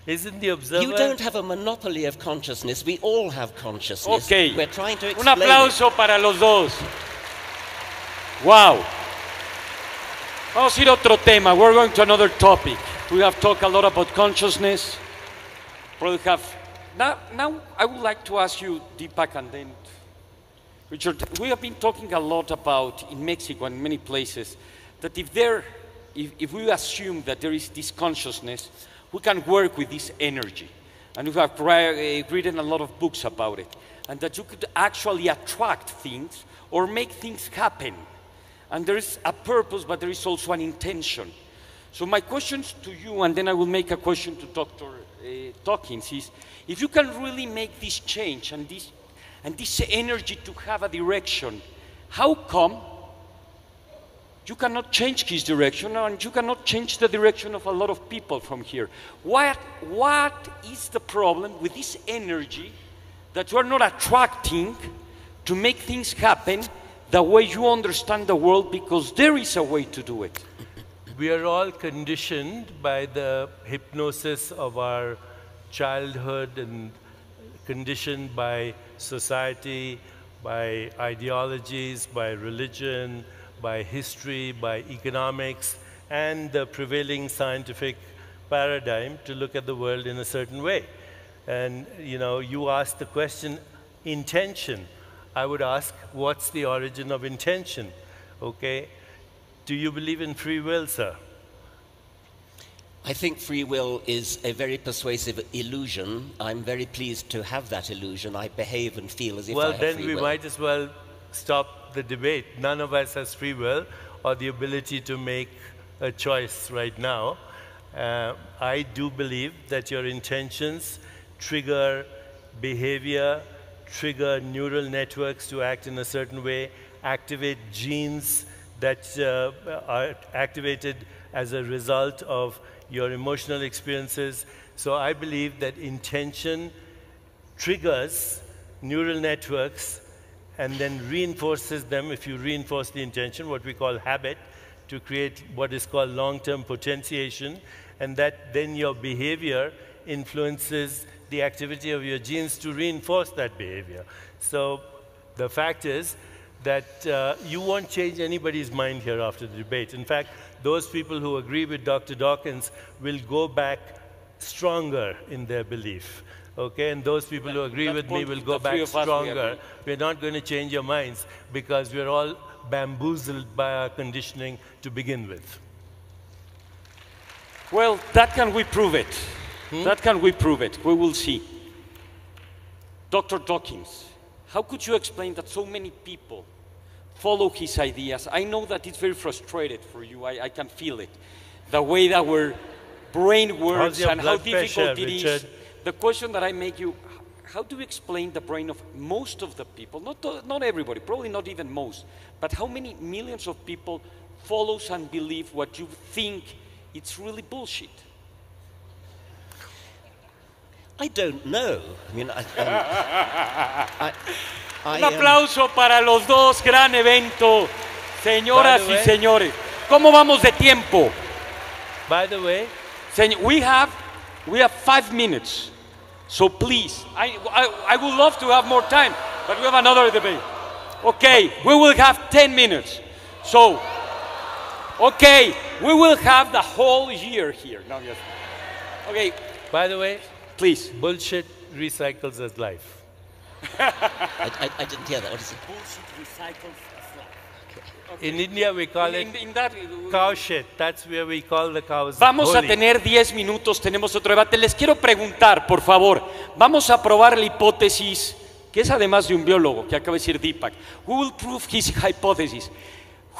Isn't the observer... You don't have a monopoly of consciousness. We all have consciousness. Okay. We're trying to explain Un aplauso para los dos. Wow. Vamos a ir a otro tema. We're going to another topic. We have talked a lot about consciousness. Probably have... Now I would like to ask you, Deepak, and then Richard, we have been talking a lot about, in Mexico and many places, that if we assume that there is this consciousness, we can work with this energy. And we have written a lot of books about it. And that you could actually attract things or make things happen. And there is a purpose, but there is also an intention. So my questions to you, and then I will make a question to Dr. Dawkins, is if you can really make this change and this energy to have a direction, how come you cannot change his direction and you cannot change the direction of a lot of people from here? What is the problem with this energy that you are not attracting to make things happen the way you understand the world, because there is a way to do it? We are all conditioned by the hypnosis of our childhood and conditioned by society, by ideologies, by religion, by history, by economics, and the prevailing scientific paradigm to look at the world in a certain way. And you asked the question, intention. I would ask, what's the origin of intention? Okay? Do you believe in free will, sir? I think free will is a very persuasive illusion. I'm very pleased to have that illusion. I behave and feel as if I have free will. Well, then we might as well stop the debate. None of us has free will or the ability to make a choice right now. I do believe that your intentions trigger behavior, trigger neural networks to act in a certain way, activate genes that are activated as a result of your emotional experiences. So I believe that intention triggers neural networks and then reinforces them. If you reinforce the intention, what we call habit, to create what is called long-term potentiation, and that then your behavior influences the activity of your genes to reinforce that behavior. So the fact is that you won't change anybody's mind here after the debate. In fact, those people who agree with Dr. Dawkins will go back stronger in their belief. Okay, and those people who agree with me will go back stronger. We're not going to change your minds because we're all bamboozled by our conditioning to begin with. Well, that can we prove it? That can we prove it? We will see. Dr. Dawkins, how could you explain that so many people follow his ideas? I know that it's very frustrated for you. I can feel it. The way that our brain works and how difficult it is. The question that I make you, how do you explain the brain of most of the people, not everybody, probably not even most, but how many millions of people follows and believe what you think it's really bullshit? I don't know. I mean, Un aplauso para los dos, gran evento, señoras y señores. ¿Cómo vamos de tiempo? By the way, we have 5 minutes, so please, I would love to have more time, but we have another debate. Okay, we will have 10 minutes. So, okay, we will have the whole year here. No, yes. Okay. By the way, please. Bullshit recycles as life. I didn't hear that. What is it? Bullshit recycles as life. Okay. In India, we call it cow shit. That's where we call the cows. Vamos a tener 10 minutos, tenemos otro debate. Les quiero preguntar, por favor, vamos a probar la hipótesis, que es además de un biólogo, que acaba de decir Deepak. Who will prove his hypothesis?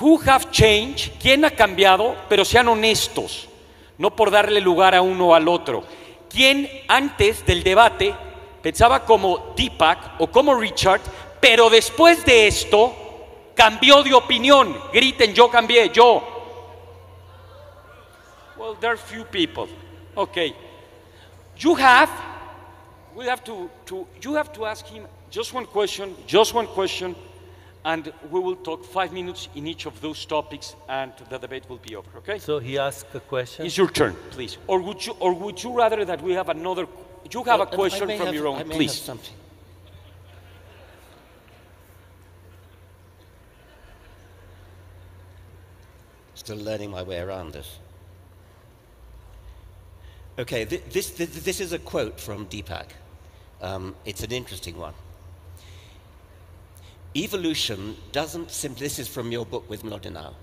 Who have changed? ¿Quién ha cambiado? Pero sean honestos, no por darle lugar a uno o al otro. ¿Quién antes del debate pensaba como Deepak o como Richard, pero después de esto cambió de opinión? Griten, yo cambié, yo. Well, there are few people. Okay. You have to ask him just one question, and we will talk 5 minutes in each of those topics, and the debate will be over, okay? So he asked a question? It's your turn, please. Or would you rather that we have another, you have a question from your own, please. Have something. Still learning my way around this. Okay, this is a quote from Deepak. It's an interesting one. Evolution doesn't simply, this is from your book with Mlodinow.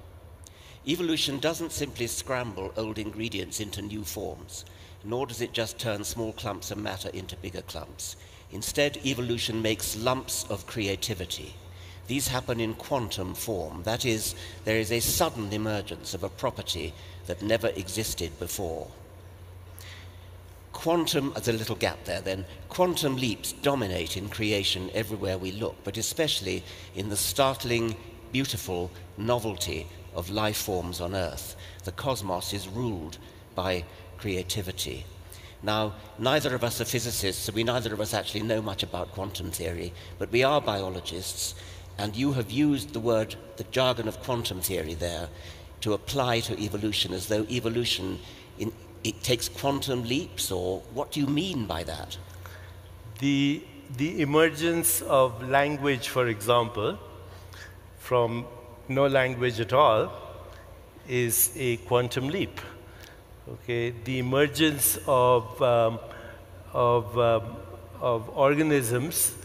Evolution doesn't simply scramble old ingredients into new forms, nor does it just turn small clumps of matter into bigger clumps. Instead, evolution makes lumps of creativity. These happen in quantum form. That is, there is a sudden emergence of a property that never existed before. Quantum, there's a little gap there then, quantum leaps dominate in creation everywhere we look, but especially in the startling, beautiful novelty of life forms on Earth. The cosmos is ruled by creativity. Now, neither of us are physicists, so neither of us actually know much about quantum theory, but we are biologists, and you have used the jargon of quantum theory there to apply to evolution as though evolution it takes quantum leaps, or what do you mean by that? The emergence of language, for example, from no language at all, is a quantum leap. Okay, the emergence of organisms,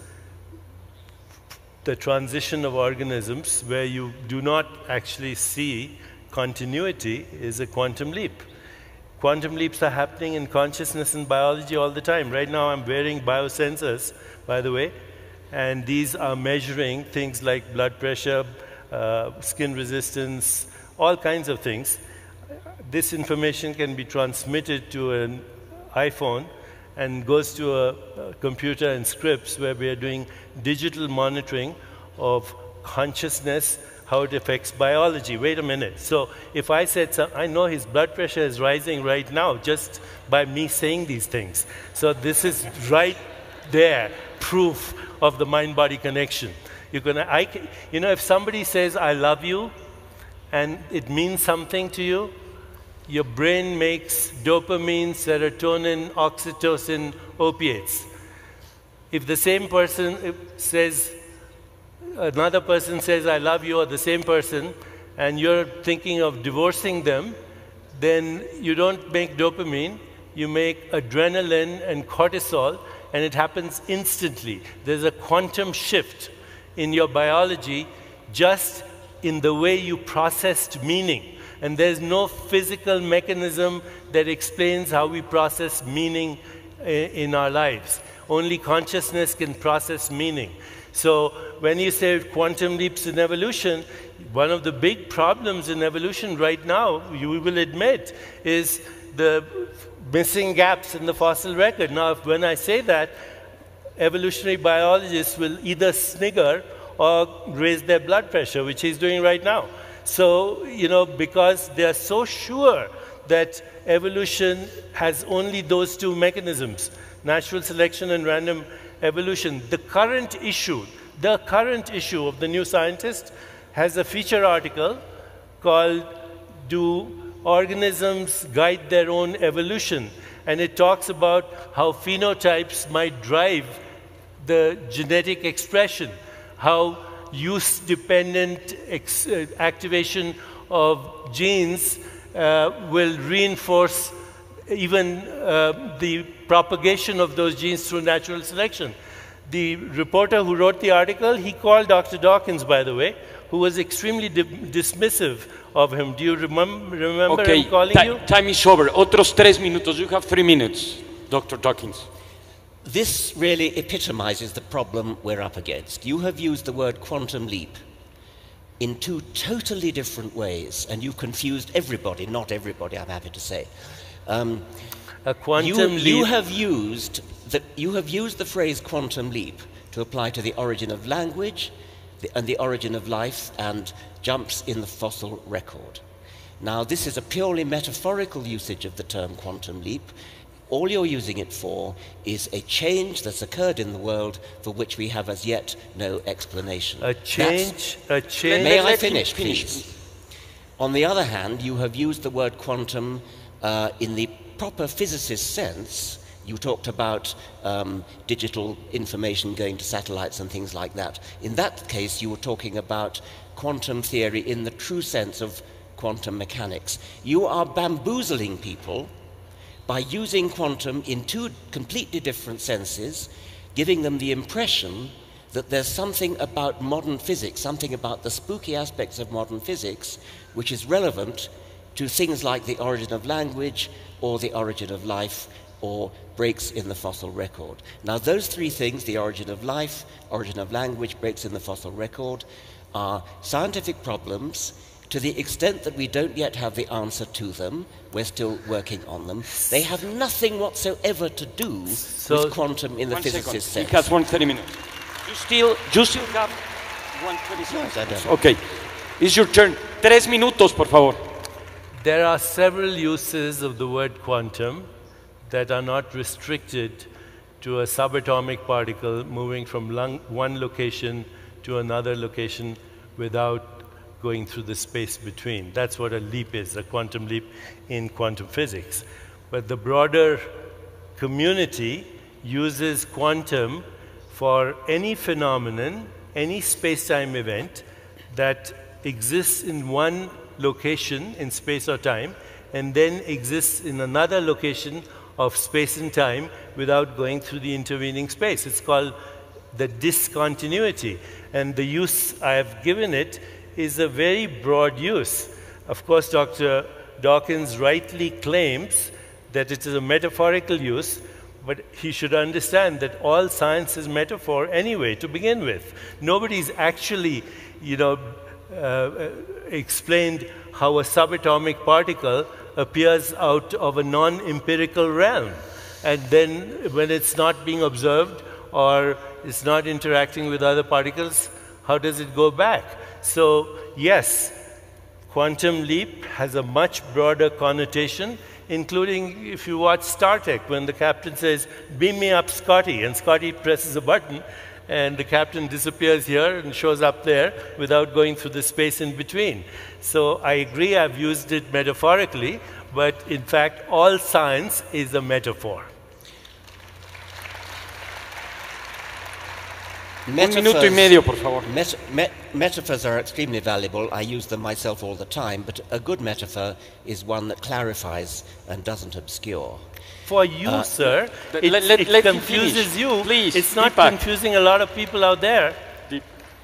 the transition of organisms where you do not actually see continuity, is a quantum leap. Quantum leaps are happening in consciousness and biology all the time. Right now I'm wearing biosensors, by the way, and these are measuring things like blood pressure, skin resistance, all kinds of things. This information can be transmitted to an iPhone and goes to a computer and scripts where we are doing digital monitoring of consciousness, how it affects biology. Wait a minute. So if I said, I know his blood pressure is rising right now just by me saying these things. So this is right there, proof of the mind-body connection. You know, if somebody says, I love you, and it means something to you, your brain makes dopamine, serotonin, oxytocin, opiates. If the same person says, another person says, I love you, or the same person, and you're thinking of divorcing them, then you don't make dopamine, you make adrenaline and cortisol, and it happens instantly. There's a quantum shift in your biology just in the way you processed meaning. And there's no physical mechanism that explains how we process meaning in our lives. Only consciousness can process meaning. So when you say quantum leaps in evolution, one of the big problems in evolution right now, you will admit, is the missing gaps in the fossil record. Now, when I say that, evolutionary biologists will either snigger or raise their blood pressure, which he's doing right now. So, you know, because they are so sure that evolution has only those two mechanisms, natural selection and random evolution. The current issue of the New Scientist has a feature article called Do Organisms Guide Their Own Evolution? And it talks about how phenotypes might drive the genetic expression, how use-dependent activation of genes will reinforce even the propagation of those genes through natural selection. The reporter who wrote the article, he called Dr. Dawkins, by the way, who was extremely dismissive of him. Do you remember him calling you? Time is over. Otros 3 minutos. You have 3 minutes, Dr. Dawkins. This really epitomizes the problem we're up against. You have used the word quantum leap in two totally different ways, and you've confused everybody, not everybody, I'm happy to say. A quantum leap. You have used the phrase quantum leap to apply to the origin of language and the origin of life and jumps in the fossil record. Now, this is a purely metaphorical usage of the term quantum leap. All you're using it for is a change that's occurred in the world for which we have as yet no explanation. A change. May I finish, please? On the other hand, you have used the word quantum in the proper physicist sense. You talked about digital information going to satellites and things like that. In that case, you were talking about quantum theory in the true sense of quantum mechanics. You are bamboozling people by using quantum in two completely different senses, giving them the impression that there's something about modern physics, something about the spooky aspects of modern physics, which is relevant to things like the origin of language or the origin of life or breaks in the fossil record. Now, those three things, the origin of life, origin of language, breaks in the fossil record, are scientific problems. To the extent that we don't yet have the answer to them, we're still working on them. They have nothing whatsoever to do with quantum in the physicist sense. He has 1:30 minutes. You still have 1:30 seconds. No, I don't. Okay, it's your turn. 3 minutos, por favor. There are several uses of the word quantum that are not restricted to a subatomic particle moving from one location to another location without going through the space between. That's what a leap is, a quantum leap in quantum physics. But the broader community uses quantum for any phenomenon, any space-time event that exists in one location in space or time and then exists in another location of space and time without going through the intervening space. It's called the discontinuity. And the use I have given it is a very broad use. Of course, Dr. Dawkins rightly claims that it is a metaphorical use, but he should understand that all science is metaphor anyway, to begin with. Nobody's actually, explained how a subatomic particle appears out of a non-empirical realm. And then when it's not being observed or it's not interacting with other particles, how does it go back? So, yes, quantum leap has a much broader connotation, including if you watch Star Trek, when the captain says, "Beam me up, Scotty," and Scotty presses a button, and the captain disappears here and shows up there without going through the space in between. So I agree, I've used it metaphorically, but in fact, all science is a metaphor. Un minuto y medio, por favor. Metaphors are extremely valuable. I use them myself all the time, but a good metaphor is one that clarifies and doesn't obscure. For you, sir, let it him confuses finish. you. Please, it's not Deepak. confusing a lot of people out there.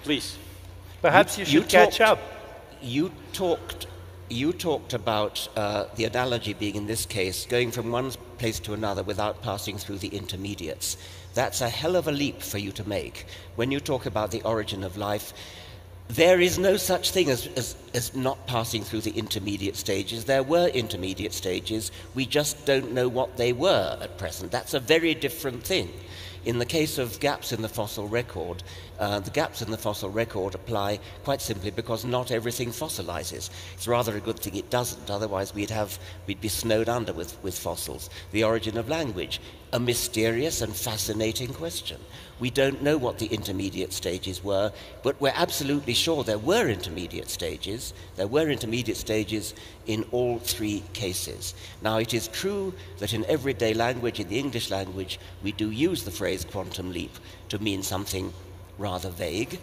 Please. Perhaps you should catch up. You talked about the analogy being, in this case, going from one place to another without passing through the intermediates. That's a hell of a leap for you to make. When you talk about the origin of life, there is no such thing as not passing through the intermediate stages. There were intermediate stages. We just don't know what they were at present. That's a very different thing. In the case of gaps in the fossil record, the gaps in the fossil record apply quite simply because not everything fossilizes. It's rather a good thing it doesn't, otherwise we'd be snowed under with fossils. The origin of language, a mysterious and fascinating question. We don't know what the intermediate stages were, but we're absolutely sure there were intermediate stages. There were intermediate stages in all three cases. Now, it is true that in everyday language, in the English language, we do use the phrase quantum leap to mean something rather vague,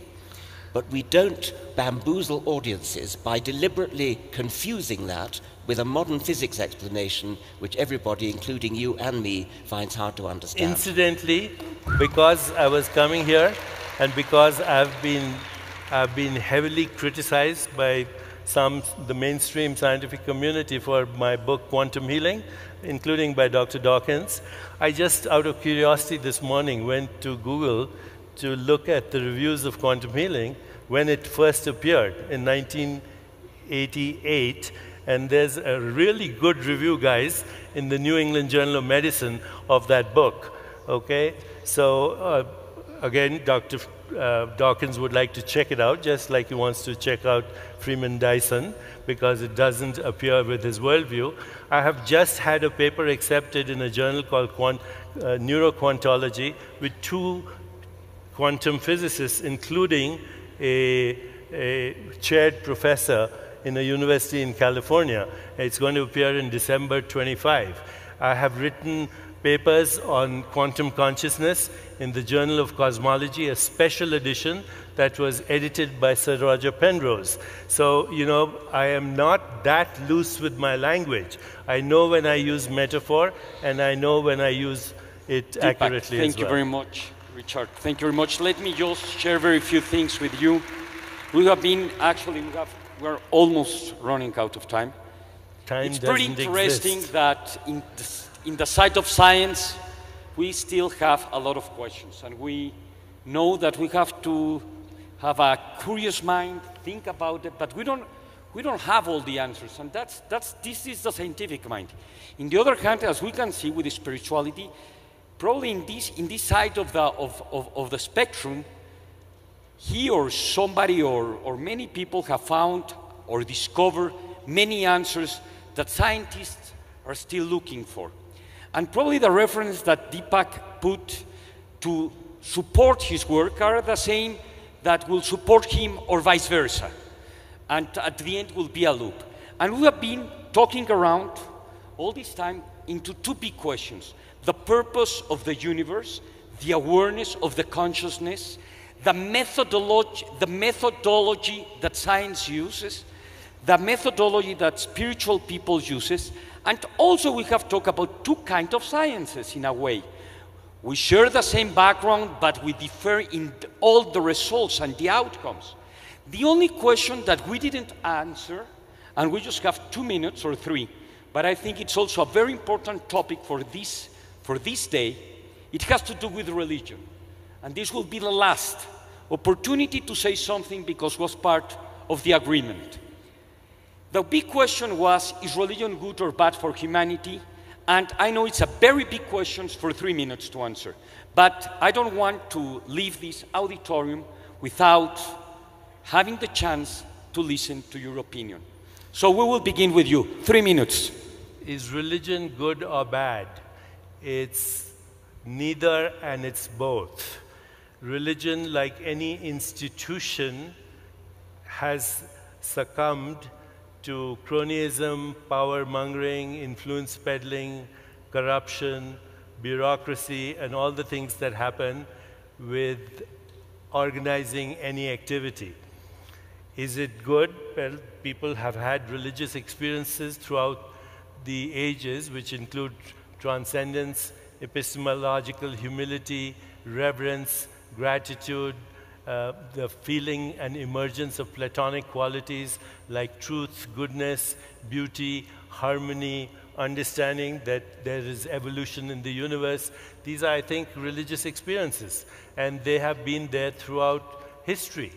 but we don't bamboozle audiences by deliberately confusing that with a modern physics explanation which everybody, including you and me, finds hard to understand. Incidentally, because I was coming here and because I've been heavily criticized by the mainstream scientific community for my book Quantum Healing, including by Dr. Dawkins, I just, out of curiosity this morning, went to Google to look at the reviews of Quantum Healing when it first appeared in 1988. And there's a really good review, guys, in the New England Journal of Medicine of that book. Okay? So, again, Dr. Dawkins would like to check it out, just like he wants to check out Freeman Dyson, because it doesn't appear with his worldview. I have just had a paper accepted in a journal called Neuroquantology with 2 quantum physicists, including a chaired professor in a university in California. It's going to appear in December 25. I have written papers on quantum consciousness in the Journal of Cosmology, a special edition that was edited by Sir Roger Penrose. So, you know, I am not that loose with my language. I know when I use metaphor, and I know when I use it Deepak, accurately as well. Thank you very much, Richard. Thank you very much. Let me just share very few things with you. We have been, actually, we're almost running out of time. It's pretty interesting that in the side of science, we still have a lot of questions, and we know that we have to have a curious mind, think about it, but we don't have all the answers, and this is the scientific mind. In the other hand, as we can see with the spirituality, probably in this side of the spectrum, he or somebody or many people have found or discovered many answers that scientists are still looking for. And probably the reference that Deepak put to support his work are the same that will support him or vice versa. And at the end will be a loop. And we have been talking around all this time into 2 big questions: the purpose of the universe, the awareness of the consciousness, the methodology that science uses, the methodology that spiritual people uses, and also we have talked about 2 kinds of sciences in a way. We share the same background, but we differ in all the results and the outcomes. The only question that we didn't answer, and we just have 2 minutes or 3, but I think it's also a very important topic for this day, it has to do with religion. And this will be the last opportunity to say something because it was part of the agreement. The big question was, is religion good or bad for humanity? And I know it's a very big question for 3 minutes to answer, but I don't want to leave this auditorium without having the chance to listen to your opinion. So we will begin with you. 3 minutes. Is religion good or bad? It's neither, and it's both. Religion, like any institution, has succumbed to cronyism, power-mongering, influence peddling, corruption, bureaucracy, and all the things that happen with organizing any activity. Is it good? Well, people have had religious experiences throughout the ages, which include transcendence, epistemological humility, reverence, gratitude, the feeling and emergence of Platonic qualities like truth, goodness, beauty, harmony, understanding that there is evolution in the universe. These are, I think, religious experiences, and they have been there throughout history.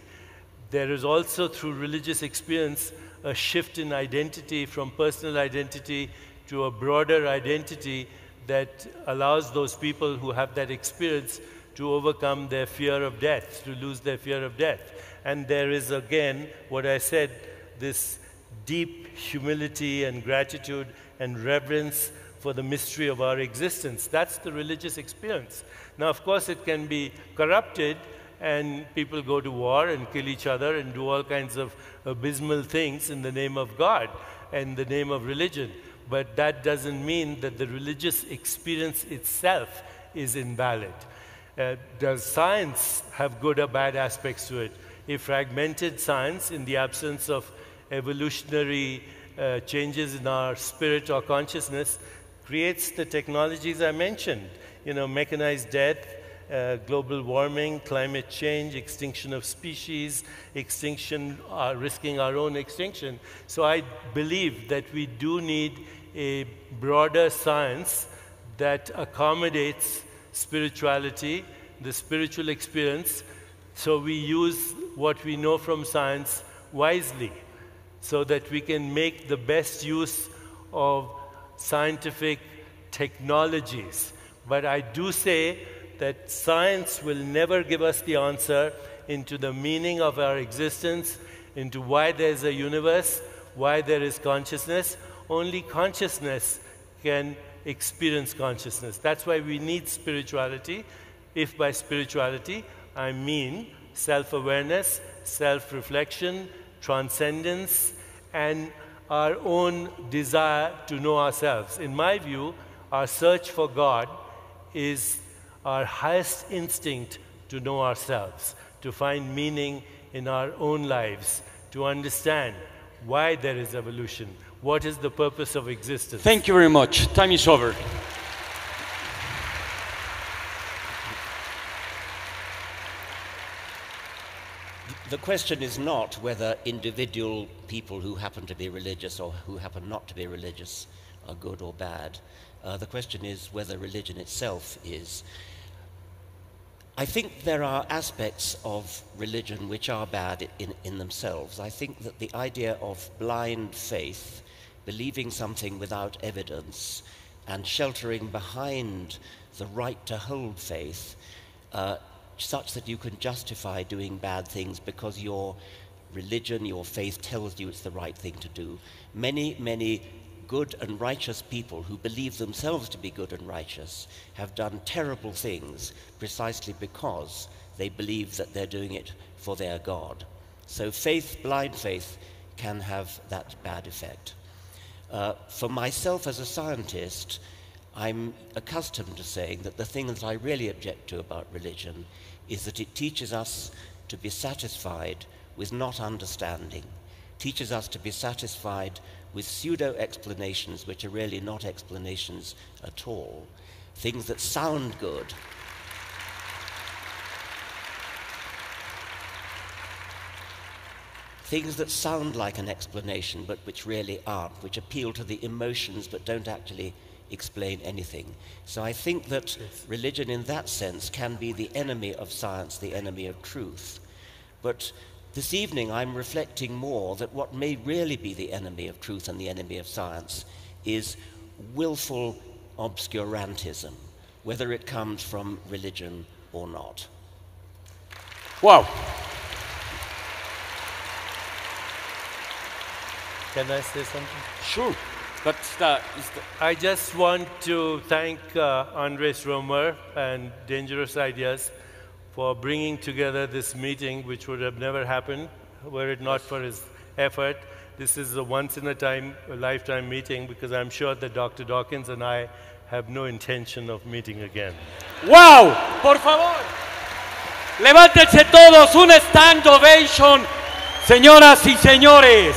There is also, through religious experience, a shift in identity from personal identity to a broader identity that allows those people who have that experience to overcome their fear of death, to lose their fear of death. And there is, again, what I said, this deep humility and gratitude and reverence for the mystery of our existence. That's the religious experience. Now, of course, it can be corrupted, and people go to war and kill each other and do all kinds of abysmal things in the name of God and the name of religion. But that doesn't mean that the religious experience itself is invalid. Does science have good or bad aspects to it? A fragmented science, in the absence of evolutionary changes in our spirit or consciousness, creates the technologies I mentioned. You know, mechanized death, global warming, climate change, extinction of species, extinction, risking our own extinction. So I believe that we do need a broader science that accommodates spirituality, the spiritual experience, so we use what we know from science wisely, so that we can make the best use of scientific technologies. But I do say that science will never give us the answer into the meaning of our existence, into why there's a universe, why there is consciousness. Only consciousness can experience consciousness. That's why we need spirituality. If by spirituality I mean self-awareness, self-reflection, transcendence, and our own desire to know ourselves. In my view, our search for God is our highest instinct to know ourselves, to find meaning in our own lives, to understand why there is evolution, what is the purpose of existence. Thank you very much. Time is over. The question is not whether individual people who happen to be religious or who happen not to be religious are good or bad. The question is whether religion itself is. I think there are aspects of religion which are bad in themselves. I think that the idea of blind faith, believing something without evidence, and sheltering behind the right to hold faith, such that you can justify doing bad things because your religion, your faith tells you it's the right thing to do. Many good and righteous people who believe themselves to be good and righteous have done terrible things precisely because they believe that they're doing it for their God. So faith, blind faith, can have that bad effect. For myself as a scientist, I'm accustomed to saying that the thing that I really object to about religion is that it teaches us to be satisfied with not understanding, teaches us to be satisfied with pseudo-explanations which are really not explanations at all, things that sound good. Things that sound like an explanation but which really aren't, which appeal to the emotions but don't actually explain anything. So I think that religion in that sense can be the enemy of science, the enemy of truth. But this evening I'm reflecting more that what may really be the enemy of truth and the enemy of science is willful obscurantism, whether it comes from religion or not. Wow. Can I say something? Sure. I just want to thank Andres Romer and Dangerous Ideas for bringing together this meeting, which would have never happened were it not for his effort. This is a once-in-a-lifetime meeting because I'm sure that Dr. Dawkins and I have no intention of meeting again. Wow! Por favor! Levántense todos, un stand ovation, señoras y señores.